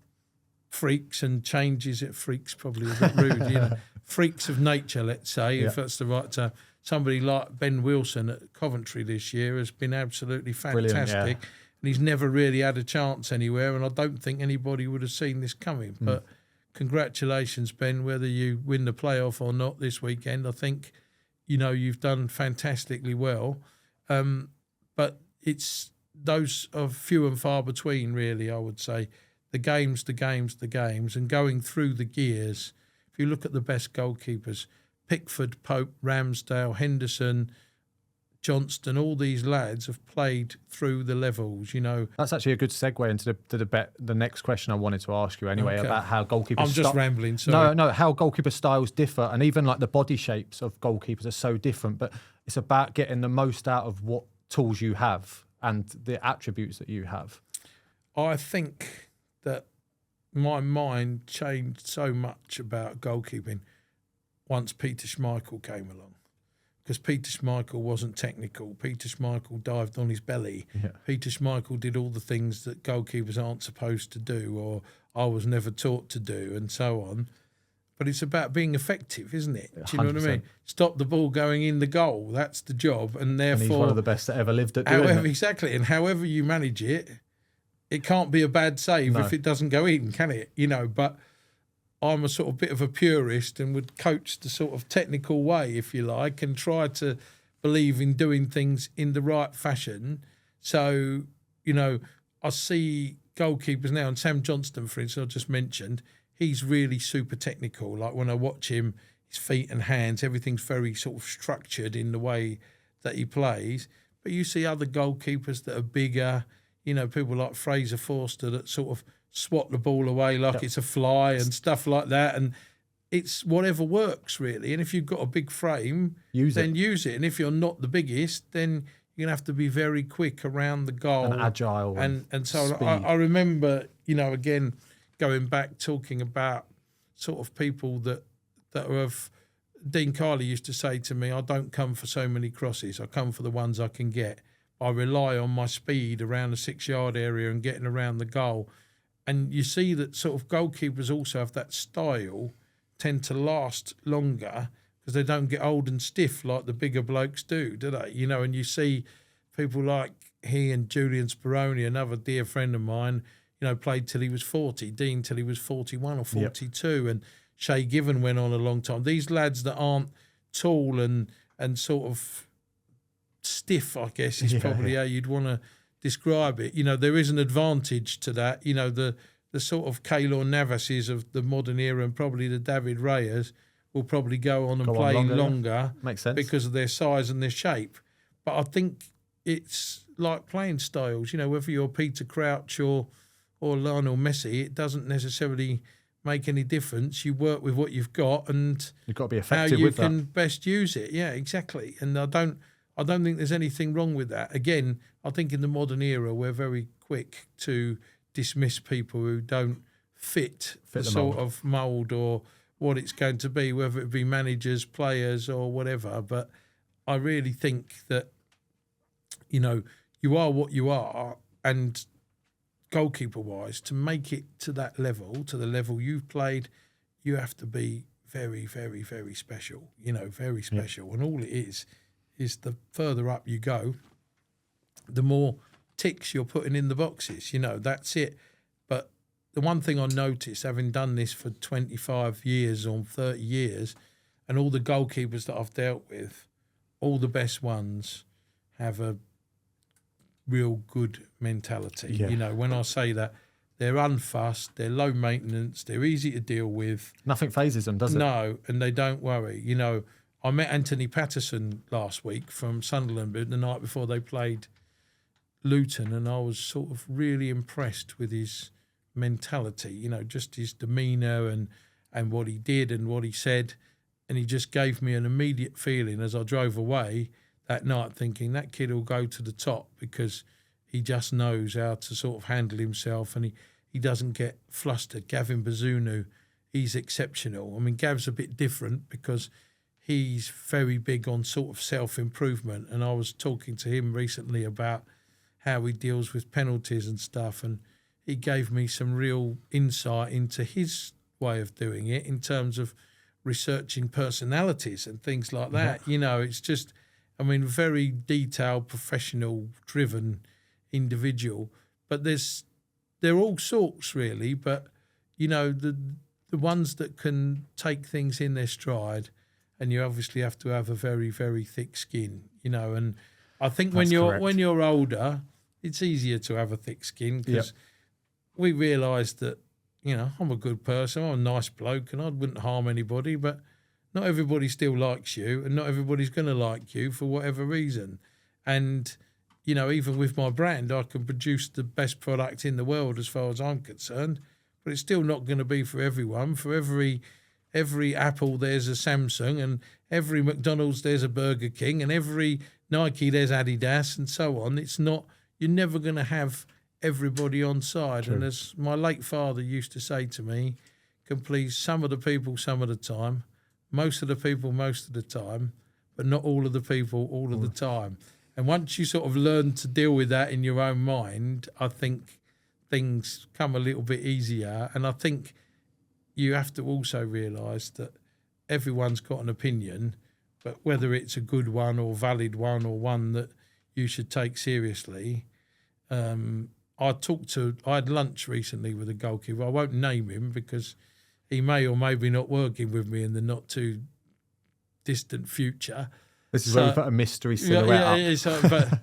freaks and changes. Freaks probably a bit rude, you know. Freaks of nature, let's say, if that's the right term. Somebody like Ben Wilson at Coventry this year has been absolutely fantastic. And he's never really had a chance anywhere, and I don't think anybody would have seen this coming. But congratulations, Ben, whether you win the playoff or not this weekend. I think, you know, you've done fantastically well. But those are few and far between, really, I would say. The games, and going through the gears. If you look at the best goalkeepers, Pickford, Pope, Ramsdale, Henderson, Johnston, all these lads have played through the levels, you know. That's actually a good segue into the next question I wanted to ask you anyway, about how goalkeepers... I'm just rambling, sorry. No, how goalkeeper styles differ, and even like the body shapes of goalkeepers are so different, but it's about getting the most out of what tools you have and the attributes that you have. I think that my mind changed so much about goalkeeping once Peter Schmeichel came along. Because Peter Schmeichel wasn't technical. Peter Schmeichel dived on his belly. Yeah. Peter Schmeichel did all the things that goalkeepers aren't supposed to do or I was never taught to do and so on. But it's about being effective, isn't it? Do you know 100%. What I mean? Stop the ball going in the goal. That's the job. And therefore... And he's one of the best that ever lived at doing it. Exactly. And however you manage it, it can't be a bad save if it doesn't go in, can it? You know, but... I'm a sort of bit of a purist and would coach the sort of technical way, if you like, and try to believe in doing things in the right fashion. So, you know, I see goalkeepers now, and Sam Johnston, for instance, I just mentioned, he's really super technical. Like when I watch him, his feet and hands, everything's very sort of structured in the way that he plays. But you see other goalkeepers that are bigger, you know, people like Fraser Forster that sort of swat the ball away like it's a fly and stuff like that. And it's whatever works, really. And if you've got a big frame, use it. And if you're not the biggest, then you're going to have to be very quick around the goal. And agile. And so speed. I remember, again, going back, talking about sort of people that have... Dean Carley used to say to me, I don't come for so many crosses. I come for the ones I can get. I rely on my speed around the 6-yard area and getting around the goal. And you see that sort of goalkeepers also have that style, tend to last longer because they don't get old and stiff like the bigger blokes do they? And you see people like he and Julian Speroni, another dear friend of mine, played till he was 40, Dean till he was 41 or 42, and Shay Given went on a long time. These lads that aren't tall and sort of stiff, I guess, is probably how you'd want to describe it. There is an advantage to that. The sort of Keylor Navases of the modern era and probably the David Rayas will probably go on and play longer Makes sense. because of their size and their shape. But I think it's like playing styles. Whether you're Peter Crouch or Lionel Messi, it doesn't necessarily make any difference. You work with what you've got and you've got to be effective how you with can that. best use it. Yeah, exactly. And I don't think there's anything wrong with that. Again, I think in the modern era we're very quick to dismiss people who don't fit the sort of mould or what it's going to be, whether it be managers, players or whatever. But I really think that, you are what you are, and goalkeeper-wise, to make it to that level, to the level you've played, you have to be very, very, very special, very special. Yeah. And all it is the further up you go, the more ticks you're putting in the boxes, that's it. But the one thing I noticed, having done this for 25 years or 30 years, and all the goalkeepers that I've dealt with, all the best ones have a real good mentality. Yeah. When I say that, they're unfussed, they're low maintenance, they're easy to deal with. Nothing phases them, does it? No, and they don't worry. I met Anthony Patterson last week from Sunderland the night before they played Luton, and I was sort of really impressed with his mentality, just his demeanour and what he did and what he said. And he just gave me an immediate feeling as I drove away that night, thinking that kid will go to the top because he just knows how to sort of handle himself, and he doesn't get flustered. Gavin Bazunu, he's exceptional. I mean, Gav's a bit different because he's very big on sort of self-improvement, and I was talking to him recently about how he deals with penalties and stuff, and he gave me some real insight into his way of doing it in terms of researching personalities and things like that. It's just, very detailed, professional, driven individual. But they're all sorts really, but, the ones that can take things in their stride, and you obviously have to have a very, very thick skin, and I think when you're older, it's easier to have a thick skin because we realise that, I'm a good person, I'm a nice bloke and I wouldn't harm anybody, but not everybody still likes you and not everybody's going to like you for whatever reason. And, even with my brand, I can produce the best product in the world as far as I'm concerned, but it's still not going to be for everyone. For every Apple, there's a Samsung, and every McDonald's, there's a Burger King, and every Nike, there's Adidas, and so on. It's not, you're never going to have everybody on side. True. And as my late father used to say to me, can please some of the people some of the time, most of the people most of the time, but not all of the people all of the time. And once you sort of learn to deal with that in your own mind, I think things come a little bit easier. And I think you have to also realise that everyone's got an opinion, but whether it's a good one or valid one or one that you should take seriously. I had lunch recently with a goalkeeper. I won't name him because he may or may be not working with me in the not too distant future. This is where we put a mystery silhouette up.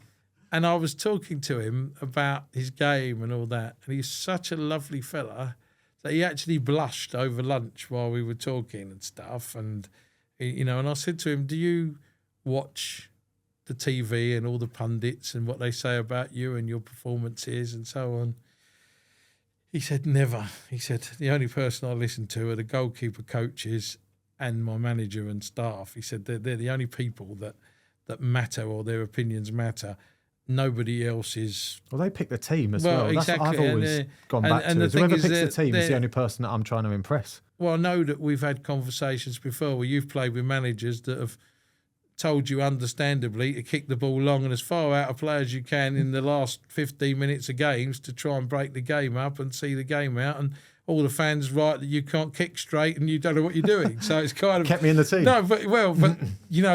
And I was talking to him about his game and all that, and he's such a lovely fella that he actually blushed over lunch while we were talking and stuff. And, and I said to him, do you watch the TV and all the pundits and what they say about you and your performances and so on? He said, never. He said, the only person I listen to are the goalkeeper coaches and my manager and staff. He said, they're the only people that that matter or their opinions matter. Nobody else is. Well, they pick the team as well. Exactly. That's what I've always gone back to. Is whoever picks the team is the only person that I'm trying to impress. Well, I know that we've had conversations before where you've played with managers that have told you understandably to kick the ball long and as far out of play as you can in the last 15 minutes of games to try and break the game up and see the game out, and all the fans write that you can't kick straight and you don't know what you're doing. So it's kind of kept me in the team. No, but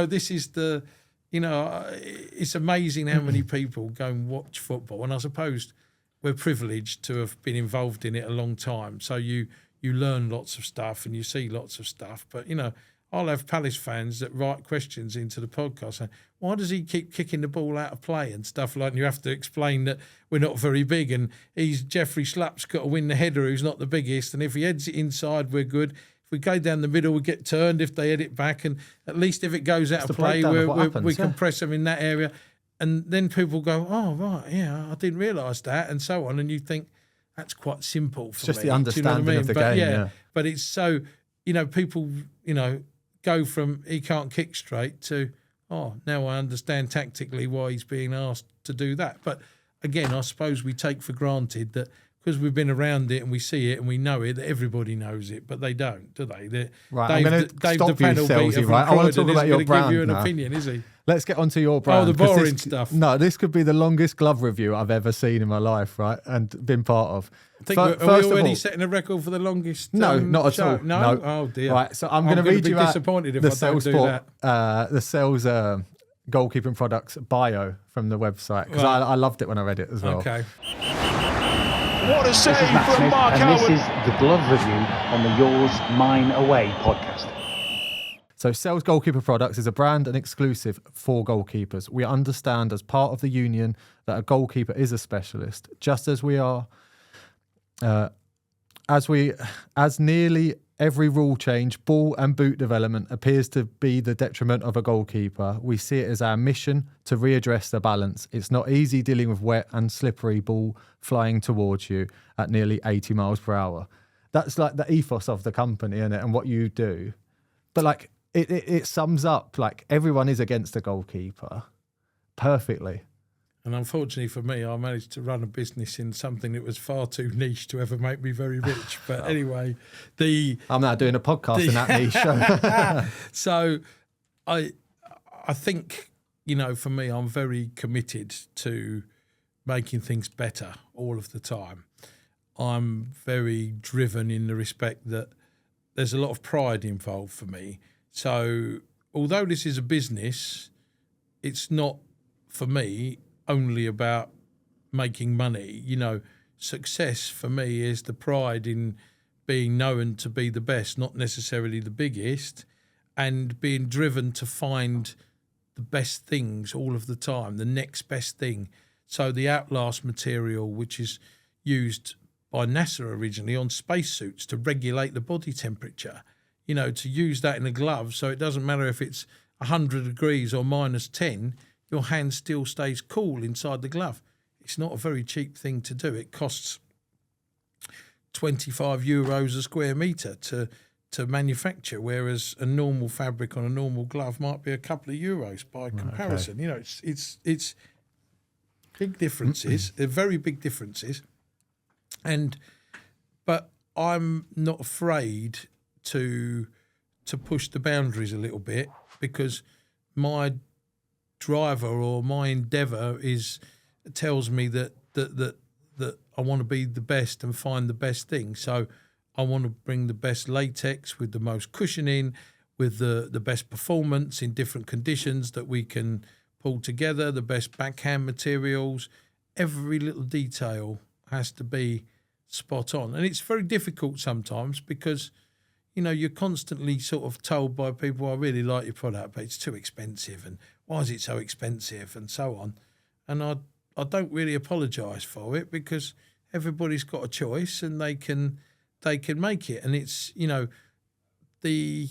this is the, it's amazing how many people go and watch football, and I suppose we're privileged to have been involved in it a long time. So you learn lots of stuff and you see lots of stuff, but I'll have Palace fans that write questions into the podcast saying, why does he keep kicking the ball out of play and stuff like that? And you have to explain that we're not very big and Jeffrey Schlupp's got to win the header who's not the biggest, and if he heads it inside, we're good. If we go down the middle, we get turned if they head it back, and at least if it goes out of play, we can press them in that area. And then people go, oh, right, yeah, I didn't realise that, and so on. And you think, that's quite simple for me. Just the understanding of the game, yeah. But it's so, people, go from he can't kick straight to, oh, now I understand tactically why he's being asked to do that. But again, I suppose we take for granted that because we've been around it and we see it and we know it, that everybody knows it, but they don't, do they? Right, I'm going to stop you, Sellsy, right? I want to talk about your brand give you an now. opinion, is he? Let's get onto your brand. Oh, the boring stuff. No, this could be the longest glove review I've ever seen in my life, right? And been part of. I think are we already setting a record for the longest No, not at show? all. No? Oh, dear. Right, so I'm going to read you out disappointed if the I don't do that. The Sells Goalkeeping Products bio from the website, because I loved it when I read it as well. Okay. What a save from Mark and Howard. this is the glove review on the Yours, Mine, Away podcast. So Sells Goalkeeper Products is a brand and exclusive for goalkeepers. We understand as part of the union that a goalkeeper is a specialist, just as we are. As nearly every rule change, ball and boot development appears to be the detriment of a goalkeeper, we see it as our mission to readdress the balance. It's not easy dealing with wet and slippery ball flying towards you at nearly 80 miles per hour. That's like the ethos of the company, isn't it? And what you do. But like it sums up, like, everyone is against a goalkeeper perfectly. And unfortunately for me, I managed to run a business in something that was far too niche to ever make me very rich. But anyway, I'm now doing a podcast in that niche. So I think, for me, I'm very committed to making things better all of the time. I'm very driven in the respect that there's a lot of pride involved for me. So although this is a business, it's not, for me, only about making money. Success for me is the pride in being known to be the best, not necessarily the biggest, and being driven to find the best things all of the time, the next best thing. So the Outlast material, which is used by NASA originally on spacesuits to regulate the body temperature, to use that in a glove, so it doesn't matter if it's 100 degrees or minus 10, your hand still stays cool inside the glove. It's not a very cheap thing to do. It costs €25 a square metre to manufacture, whereas a normal fabric on a normal glove might be a couple of euros by comparison. Okay. It's big differences. They're very big differences. But I'm not afraid to push the boundaries a little bit, because my driver or my endeavour tells me that I want to be the best and find the best thing. So I want to bring the best latex with the most cushioning, with the best performance in different conditions that we can pull together, the best backhand materials. Every little detail has to be spot on. And it's very difficult sometimes because, you're constantly sort of told by people, I really like your product, but it's too expensive, and why is it so expensive, and so on. And I don't really apologise for it, because everybody's got a choice and they can make it. And it's, the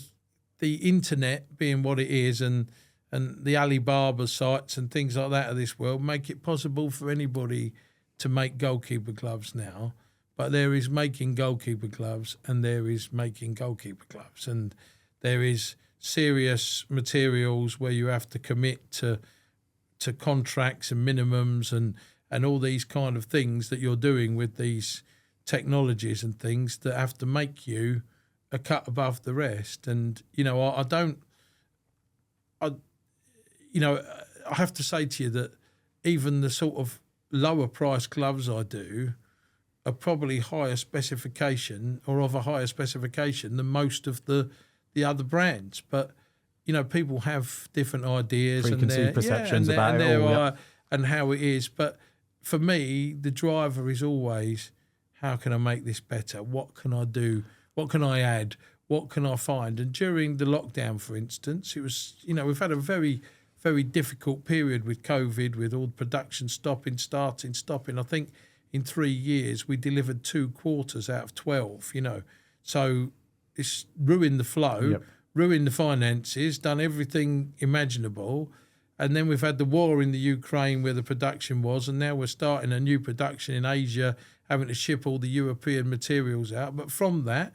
internet being what it is, and the Alibaba sites and things like that of this world make it possible for anybody to make goalkeeper gloves now. But there is making goalkeeper gloves and there is making goalkeeper gloves, and there is serious materials where you have to commit to contracts and minimums and all these kind of things that you're doing with these technologies and things that have to make you a cut above the rest. And, I have to say to you that even the sort of lower price gloves I do are probably higher specification or of a higher specification than most of the other brands. But, people have different ideas preconceived perceptions about it all, and how it is. But for me, the driver is always, how can I make this better? What can I do? What can I add? What can I find? And during the lockdown, for instance, it was, we've had a very, very difficult period with COVID, with all the production stopping. I think in 3 years we delivered 2 quarters out of 12, So it's ruined the flow, ruined the finances, done everything imaginable. And then we've had the war in the Ukraine where the production was, and now we're starting a new production in Asia, having to ship all the European materials out. But from that,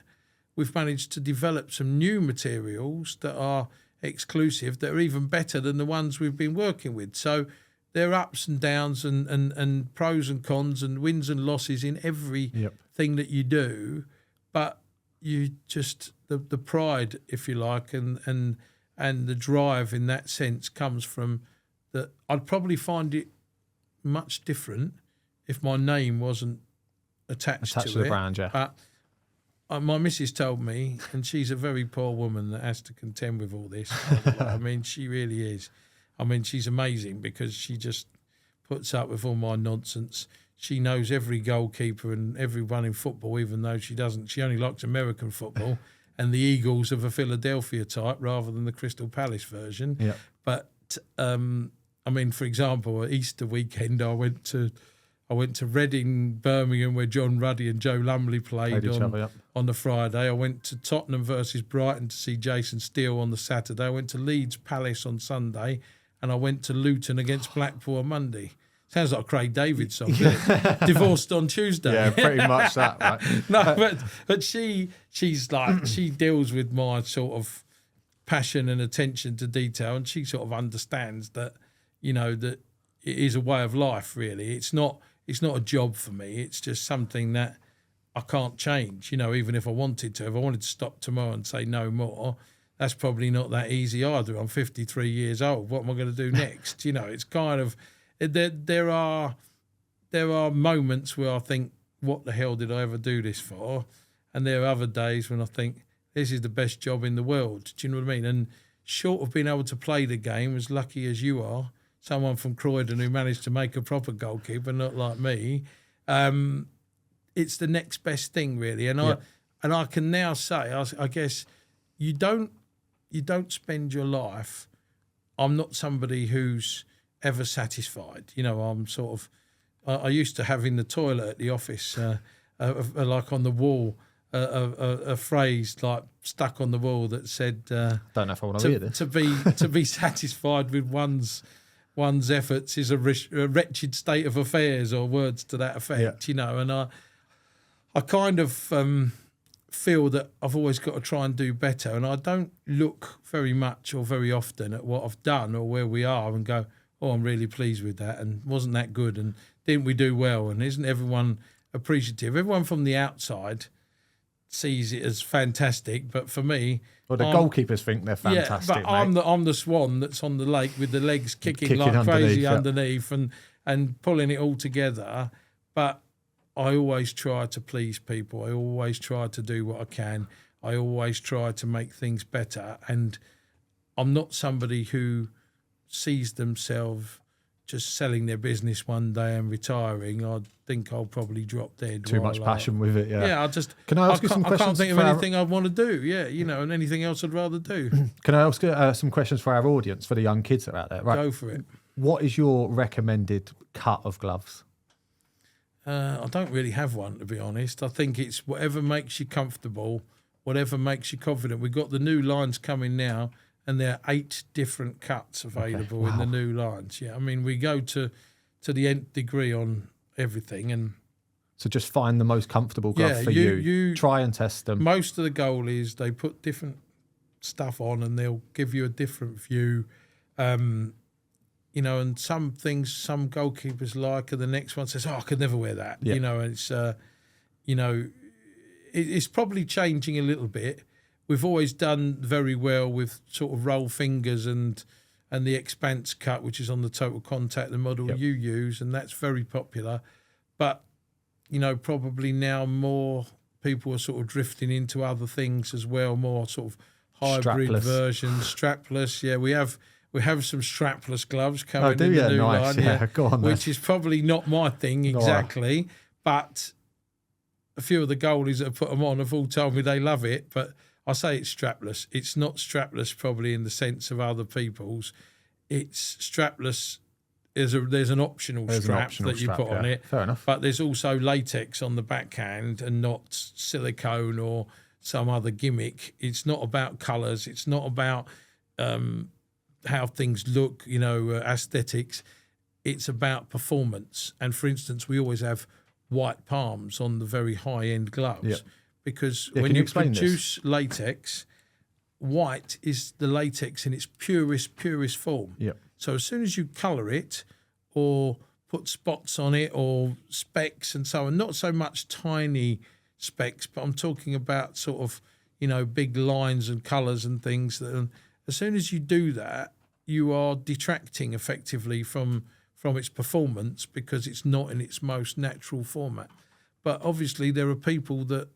we've managed to develop some new materials that are exclusive, that are even better than the ones we've been working with. So there are ups and downs and pros and cons and wins and losses in every thing that you do. But you just, the pride, if you like, and the drive in that sense comes from that. I'd probably find it much different if my name wasn't attached to the it. brand, yeah. But my missus told me, and she's a very poor woman that has to contend with all this. I mean, she really is. I mean, she's amazing because she just puts up with all my nonsense. She knows every goalkeeper and everyone in football, even though she doesn't. She only likes American football and the Eagles of a Philadelphia type rather than the Crystal Palace version. Yeah. But, I mean, for example, Easter weekend, I went to Reading, Birmingham, where John Ruddy and Joe Lumley played on the Friday. I went to Tottenham versus Brighton to see Jason Steele on the Saturday. I went to Leeds Palace on Sunday, and I went to Luton against Blackpool on Monday. Sounds like a Craig David song, doesn't it? Divorced on Tuesday. Yeah, pretty much that, right? No, but she's like, she deals with my sort of passion and attention to detail, and she sort of understands that, that it is a way of life, really. It's not a job for me. It's just something that I can't change, even if I wanted to. If I wanted to stop tomorrow and say no more, that's probably not that easy either. I'm 53 years old. What am I going to do next? It's kind of, there are moments where I think, what the hell did I ever do this for? And there are other days when I think, this is the best job in the world. Do you know what I mean? And short of being able to play the game, as lucky as you are, someone from Croydon who managed to make a proper goalkeeper, not like me, it's the next best thing, really. And I can now say, I guess, you don't spend your life. I'm not somebody who's ever satisfied. I'm sort of. I used to have in the toilet at the office, like on the wall, a phrase like stuck on the wall that said, "Don't know if I want to hear this." To be satisfied with one's efforts is a wretched state of affairs, or words to that effect, And I kind of feel that I've always got to try and do better, and I don't look very much or very often at what I've done or where we are and go, oh, I'm really pleased with that, and wasn't that good, and didn't we do well, and isn't everyone appreciative? Everyone from the outside sees it as fantastic, but for me, well, the goalkeepers think they're fantastic. Yeah, but I'm the swan that's on the lake with the legs kicking like crazy underneath and pulling it all together. But I always try to please people. I always try to do what I can. I always try to make things better. And I'm not somebody who sees themselves just selling their business one day and retiring. I think I'll probably drop dead. Too much passion with it, yeah. Yeah, I just... Can I ask you some questions? I can't think of anything I'd want to do, and anything else I'd rather do. Can I ask you some questions for our audience, for the young kids that are out there? Right. Go for it. What is your recommended cut of gloves? I don't really have one, to be honest. I think it's whatever makes you comfortable, whatever makes you confident. We've got the new lines coming now, and there are 8 different cuts available in the new lines. Yeah, I mean, we go to the nth degree on everything. And so just find the most comfortable glove for you. Try and test them. Most of the goalies, they put different stuff on, and they'll give you a different view. You know, and some things some goalkeepers like, and the next one says, "Oh, I could never wear that." Yeah. You know, and it's you know, it's probably changing a little bit. We've always done very well with sort of roll fingers and the expanse cut, which is on the total contact, the model Yep. you use, and that's very popular. But you know, probably now more people are sort of drifting into other things as well, more sort of hybrid Strapless. versions, strapless. Yeah, we have some strapless gloves coming do in you? the new Nice. line. Yeah, go on then. Which is probably not my thing exactly, but a few of the goalies that have put them on have all told me they love it. But I say it's strapless. It's not strapless probably in the sense of other people's. It's strapless. There's an optional strap that you put on it. Fair enough. But there's also latex on the backhand and not silicone or some other gimmick. It's not about colours. It's not about how things look, you know, aesthetics. It's about performance. And for instance, we always have white palms on the very high-end gloves. Yep. Because Yeah, when can you you explain produce latex, white is the latex in its purest form. Yep. So as soon as you colour it or put spots on it or specks and so on, not so much tiny specks, but I'm talking about sort of, you know, big lines and colours and things. That, as soon as you do that, you are detracting effectively from its performance because it's not in its most natural format. But obviously there are people that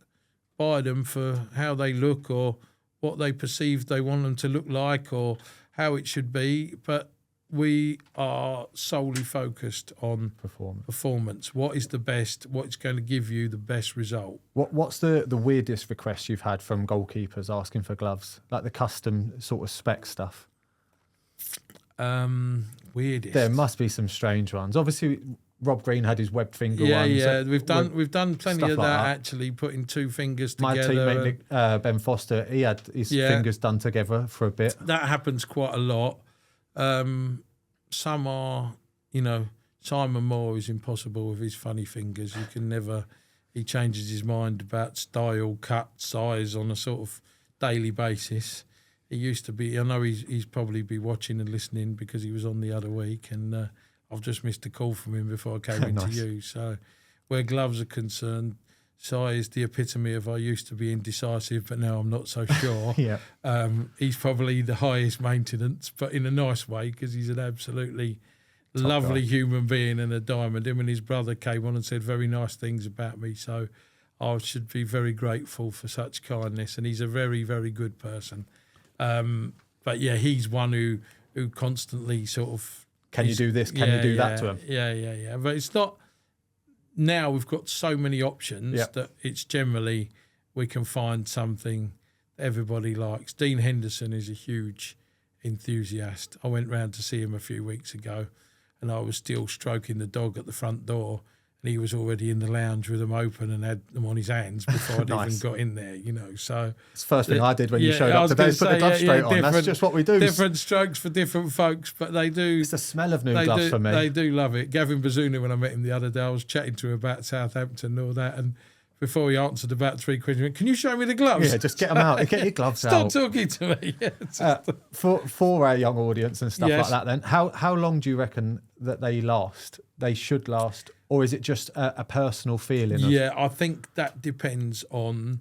buy them for how they look or what they perceive they want them to look like or how it should be. But we are solely focused on performance. What is the best? What's going to give you the best result? What's the weirdest request you've had from goalkeepers asking for gloves, like the custom sort of spec stuff? Weirdest. There must be some strange ones. Obviously, Rob Green had his webbed finger ones. Yeah. We've done plenty stuff of like that, that. actually, putting two fingers My together. teammate Ben Foster, he had his fingers done together for a bit. That happens quite a lot. Some are, you know, Simon Moore is impossible with his funny fingers. You can never. He changes his mind about style, cut, size on a sort of daily basis. He used to be. I know he's probably be watching and listening because he was on the other week, and I've just missed a call from him before I came into Nice. you. So, where gloves are concerned, Si is the epitome of I used to be indecisive, but now I'm not so sure. Yeah. He's probably the highest maintenance, but in a nice way because he's an absolutely lovely guy. human being and a diamond. Him and his brother came on and said very nice things about me, so I should be very grateful for such kindness. And he's a very, very good person. But yeah, he's one who constantly sort of Can you do this? Can you do that to him? Yeah. But it's not. Now we've got so many options that it's generally we can find something everybody likes. Dean Henderson is a huge enthusiast. I went round to see him a few weeks ago and I was still stroking the dog at the front door and he was already in the lounge with them open and had them on his hands before I'd Nice. even got in there, you know. So It's the first thing I did when you showed I up was today. gonna Put the say, gloves straight on. That's different- just what we do. Different strokes for different folks, but they do. It's the smell of new They gloves do, for me. They do love it. Gavin Bazuna, when I met him the other day, I was chatting to him about Southampton and all that, and before he answered about 3 questions, he went, "Can you show me the gloves?" Yeah, just get them out. Get your gloves Stop out. talking to me. Yeah, For our young audience and stuff Yes. like that, then how long do you reckon that they last? They should last, or is it just a personal feeling? Yeah, I think that depends on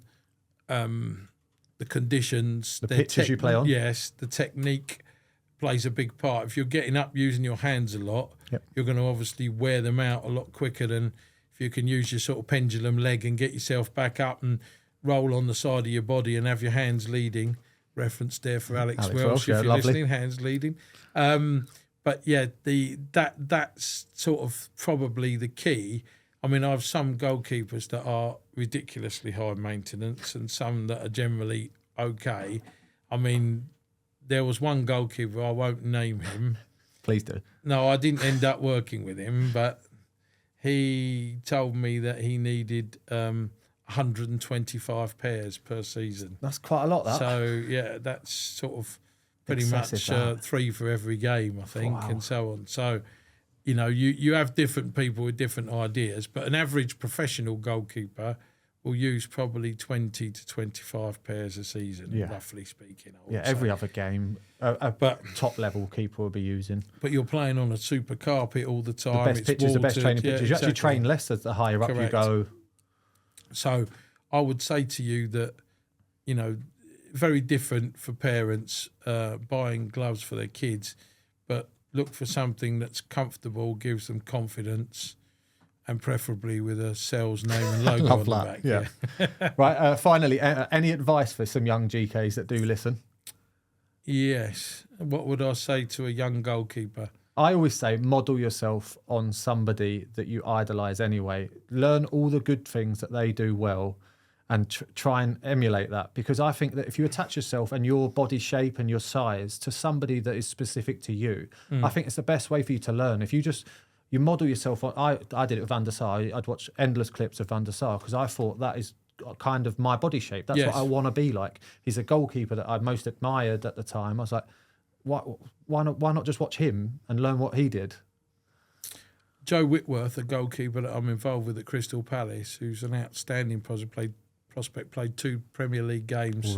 the conditions, The pitches you play on? Yes, the technique plays a big part. If you're getting up using your hands a lot, you're going to obviously wear them out a lot quicker than if you can use your sort of pendulum leg and get yourself back up and roll on the side of your body and have your hands leading. Reference there for Alex Welsh, if yeah, you're lovely. listening, hands leading. But yeah, that's sort of probably the key. I mean, I have some goalkeepers that are ridiculously high maintenance and some that are generally okay. I mean, there was one goalkeeper, I won't name him. Please do. No, I didn't end up working with him, but he told me that he needed 125 pairs per season. That's quite a lot, that. So, yeah, that's sort of pretty Excessive, much that. 3 for every game, I think, Wow. and so on. So, you know, you have different people with different ideas, but an average professional goalkeeper will use probably 20 to 25 pairs a season, roughly speaking. Every other game, but top level keeper will be using. But you're playing on a super carpet all the time. The best pitches, the best training pitches. You actually train less as the higher up you go. So I would say to you that, very different for parents buying gloves for their kids, but look for something that's comfortable, gives them confidence, and preferably with a Sells name and logo on the back. Yeah. Right. Finally, any advice for some young GKs that do listen? Yes. What would I say to a young goalkeeper? I always say model yourself on somebody that you idolise anyway. Learn all the good things that they do well and try and emulate that, because I think that if you attach yourself and your body shape and your size to somebody that is specific to you, I think it's the best way for you to learn. If you model yourself on, I did it with Van der Sar. I'd watch endless clips of Van der Sar because I thought that is kind of my body shape. That's what I want to be like. He's a goalkeeper that I most admired at the time. I was like, why not just watch him and learn what he did? Joe Whitworth, a goalkeeper that I'm involved with at Crystal Palace, who's an outstanding prospect, played 2 Premier League games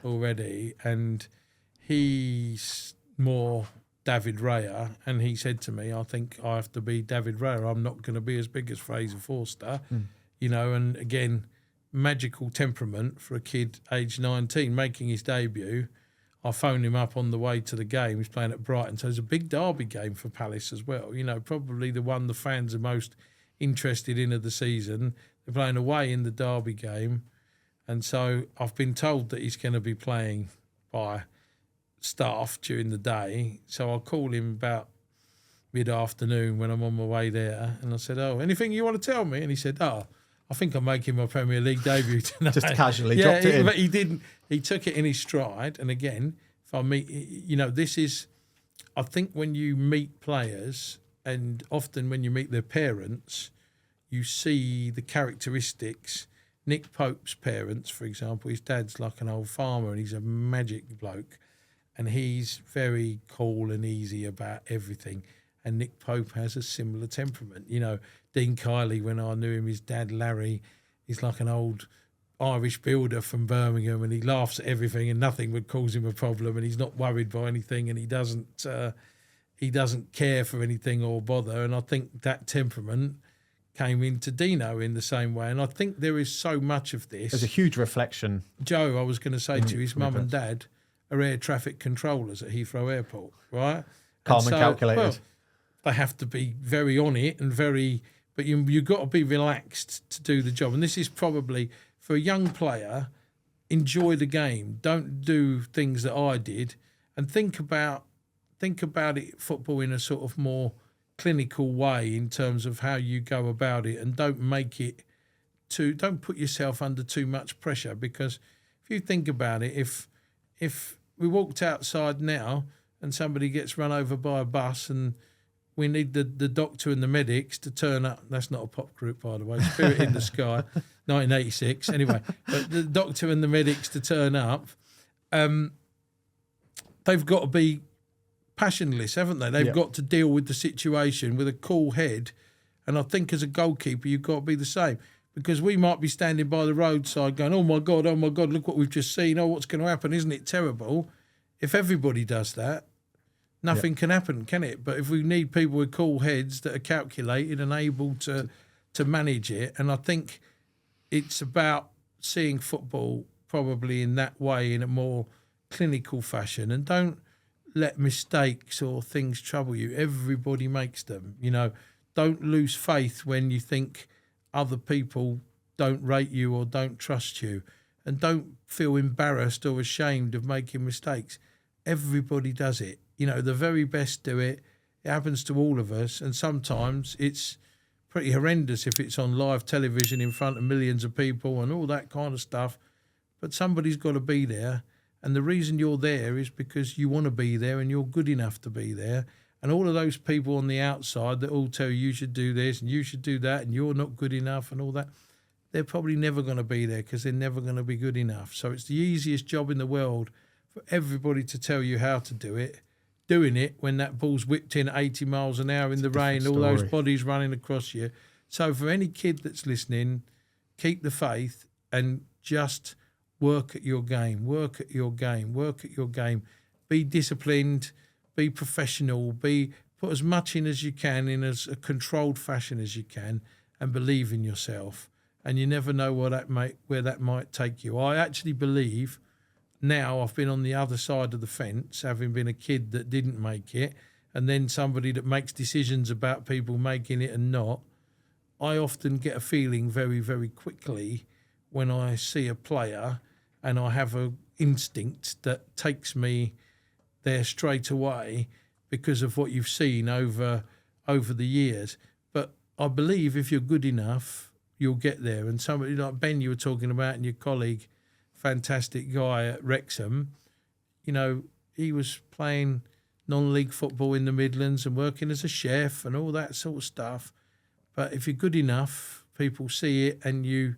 already, and he's more David Raya, and he said to me, I think I have to be David Raya. I'm not going to be as big as Fraser Forster, and again, magical temperament for a kid aged 19 making his debut. I phoned him up on the way to the game. He's playing at Brighton, so it's a big derby game for Palace as well. Probably the one the fans are most interested in of the season. They're playing away in the derby game, and so I've been told that he's going to be playing by staff during the day. So I'll call him about mid-afternoon when I'm on my way there, and I said, "Oh, anything you want to tell me?" And he said, "Oh, I think I'm making my Premier League debut tonight." Just casually dropped it in. But he didn't. He took it in his stride. And again, if I meet, this is, I think when you meet players, and often when you meet their parents, you see the characteristics. Nick Pope's parents, for example, his dad's like an old farmer and he's a magic bloke. And he's very cool and easy about everything. And Nick Pope has a similar temperament. Dean Kiley, when I knew him, his dad, Larry, he's like an old Irish builder from Birmingham, and he laughs at everything and nothing would cause him a problem, and he's not worried by anything, and he doesn't care for anything or bother. And I think that temperament came into Dino in the same way. And I think there is so much of this. There's a huge reflection. Joe, I was going to say to you, his mum and dad are air traffic controllers at Heathrow Airport, right? Calm and calculated. Well, they have to be very on it and very, but you've got to be relaxed to do the job. And this is probably, for a young player, enjoy the game. Don't do things that I did, and think about it, football, in a sort of more clinical way in terms of how you go about it, and don't put yourself under too much pressure, because if you think about it, if we walked outside now and somebody gets run over by a bus and we need the doctor and the medics to turn up. That's not a pop group, by the way. Spirit in the Sky, 1986. Anyway, but the doctor and the medics to turn up, they've got to be passionless, haven't they? They've got to deal with the situation with a cool head. And I think as a goalkeeper, you've got to be the same. Because we might be standing by the roadside going, oh my God, look what we've just seen. Oh, what's going to happen? Isn't it terrible? If everybody does that, nothing can happen, can it? But if we need people with cool heads that are calculated and able to manage it, and I think it's about seeing football probably in that way, in a more clinical fashion, and don't let mistakes or things trouble you. Everybody makes them. Don't lose faith when you think other people don't rate you or don't trust you, and don't feel embarrassed or ashamed of making mistakes. Everybody does it. The very best do it. It happens to all of us, and sometimes it's pretty horrendous if it's on live television in front of millions of people and all that kind of stuff. But somebody's got to be there, and the reason you're there is because you want to be there and you're good enough to be there. And all of those people on the outside that all tell you should do this and you should do that and you're not good enough and all that, they're probably never going to be there because they're never going to be good enough. So it's the easiest job in the world for everybody to tell you how to do it. Doing it when that ball's whipped in 80 miles an hour in the rain, all those bodies running across you. So for any kid that's listening, keep the faith and just work at your game, work at your game, work at your game. Be disciplined, be professional, put as much in as you can in as a controlled fashion as you can, and believe in yourself. And you never know where that might take you. I actually believe now I've been on the other side of the fence, having been a kid that didn't make it, and then somebody that makes decisions about people making it and not. I often get a feeling very, very quickly when I see a player, and I have an instinct that takes me there straight away because of what you've seen over the years. But I believe if you're good enough, you'll get there. And somebody like Ben you were talking about, and your colleague, fantastic guy at Wrexham, he was playing non-league football in the Midlands and working as a chef and all that sort of stuff. But if you're good enough, people see it and you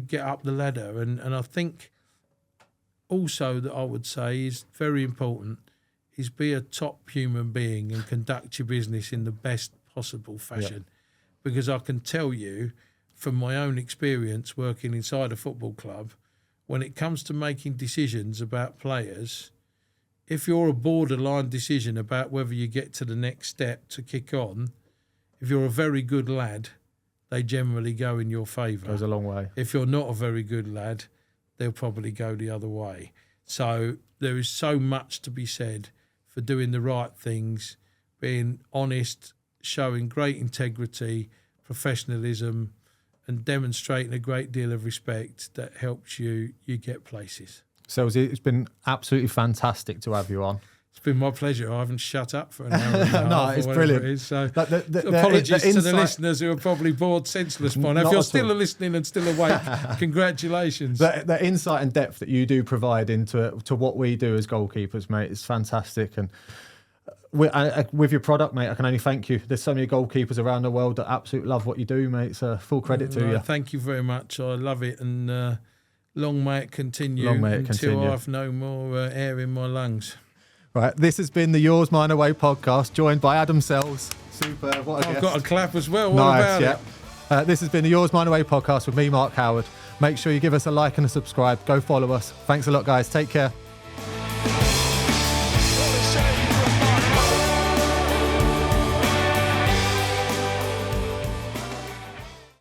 get up the ladder. And I think also that I would say is very important is be a top human being and conduct your business in the best possible fashion. Because I can tell you from my own experience working inside a football club, when it comes to making decisions about players, if you're a borderline decision about whether you get to the next step to kick on, if you're a very good lad, they generally go in your favour. Goes a long way. If you're not a very good lad, they'll probably go the other way. So there is so much to be said for doing the right things, being honest, showing great integrity, professionalism, and demonstrating a great deal of respect that helps you get places. So it's been absolutely fantastic to have you on. It's been my pleasure. I haven't shut up for an hour and a half. No, it's brilliant. It is. So the apologies to the insight- listeners who are probably bored senseless by now. If Not you're at still all. listening and still awake, congratulations. The insight and depth that you do provide into what we do as goalkeepers, mate, is fantastic. And with your product, mate, I can only thank you. There's so many goalkeepers around the world that absolutely love what you do, mate. So full credit to you. Thank you very much. I love it, and long may it continue until I've no more air in my lungs. Right, this has been the Yours, Mine, Away podcast, joined by Adam Sells. Superb, what a guest. I've got a clap as well. What Nice, about it? This has been the Yours, Mine, Away podcast with me, Mark Howard. Make sure you give us a like and a subscribe. Go follow us. Thanks a lot, guys. Take care.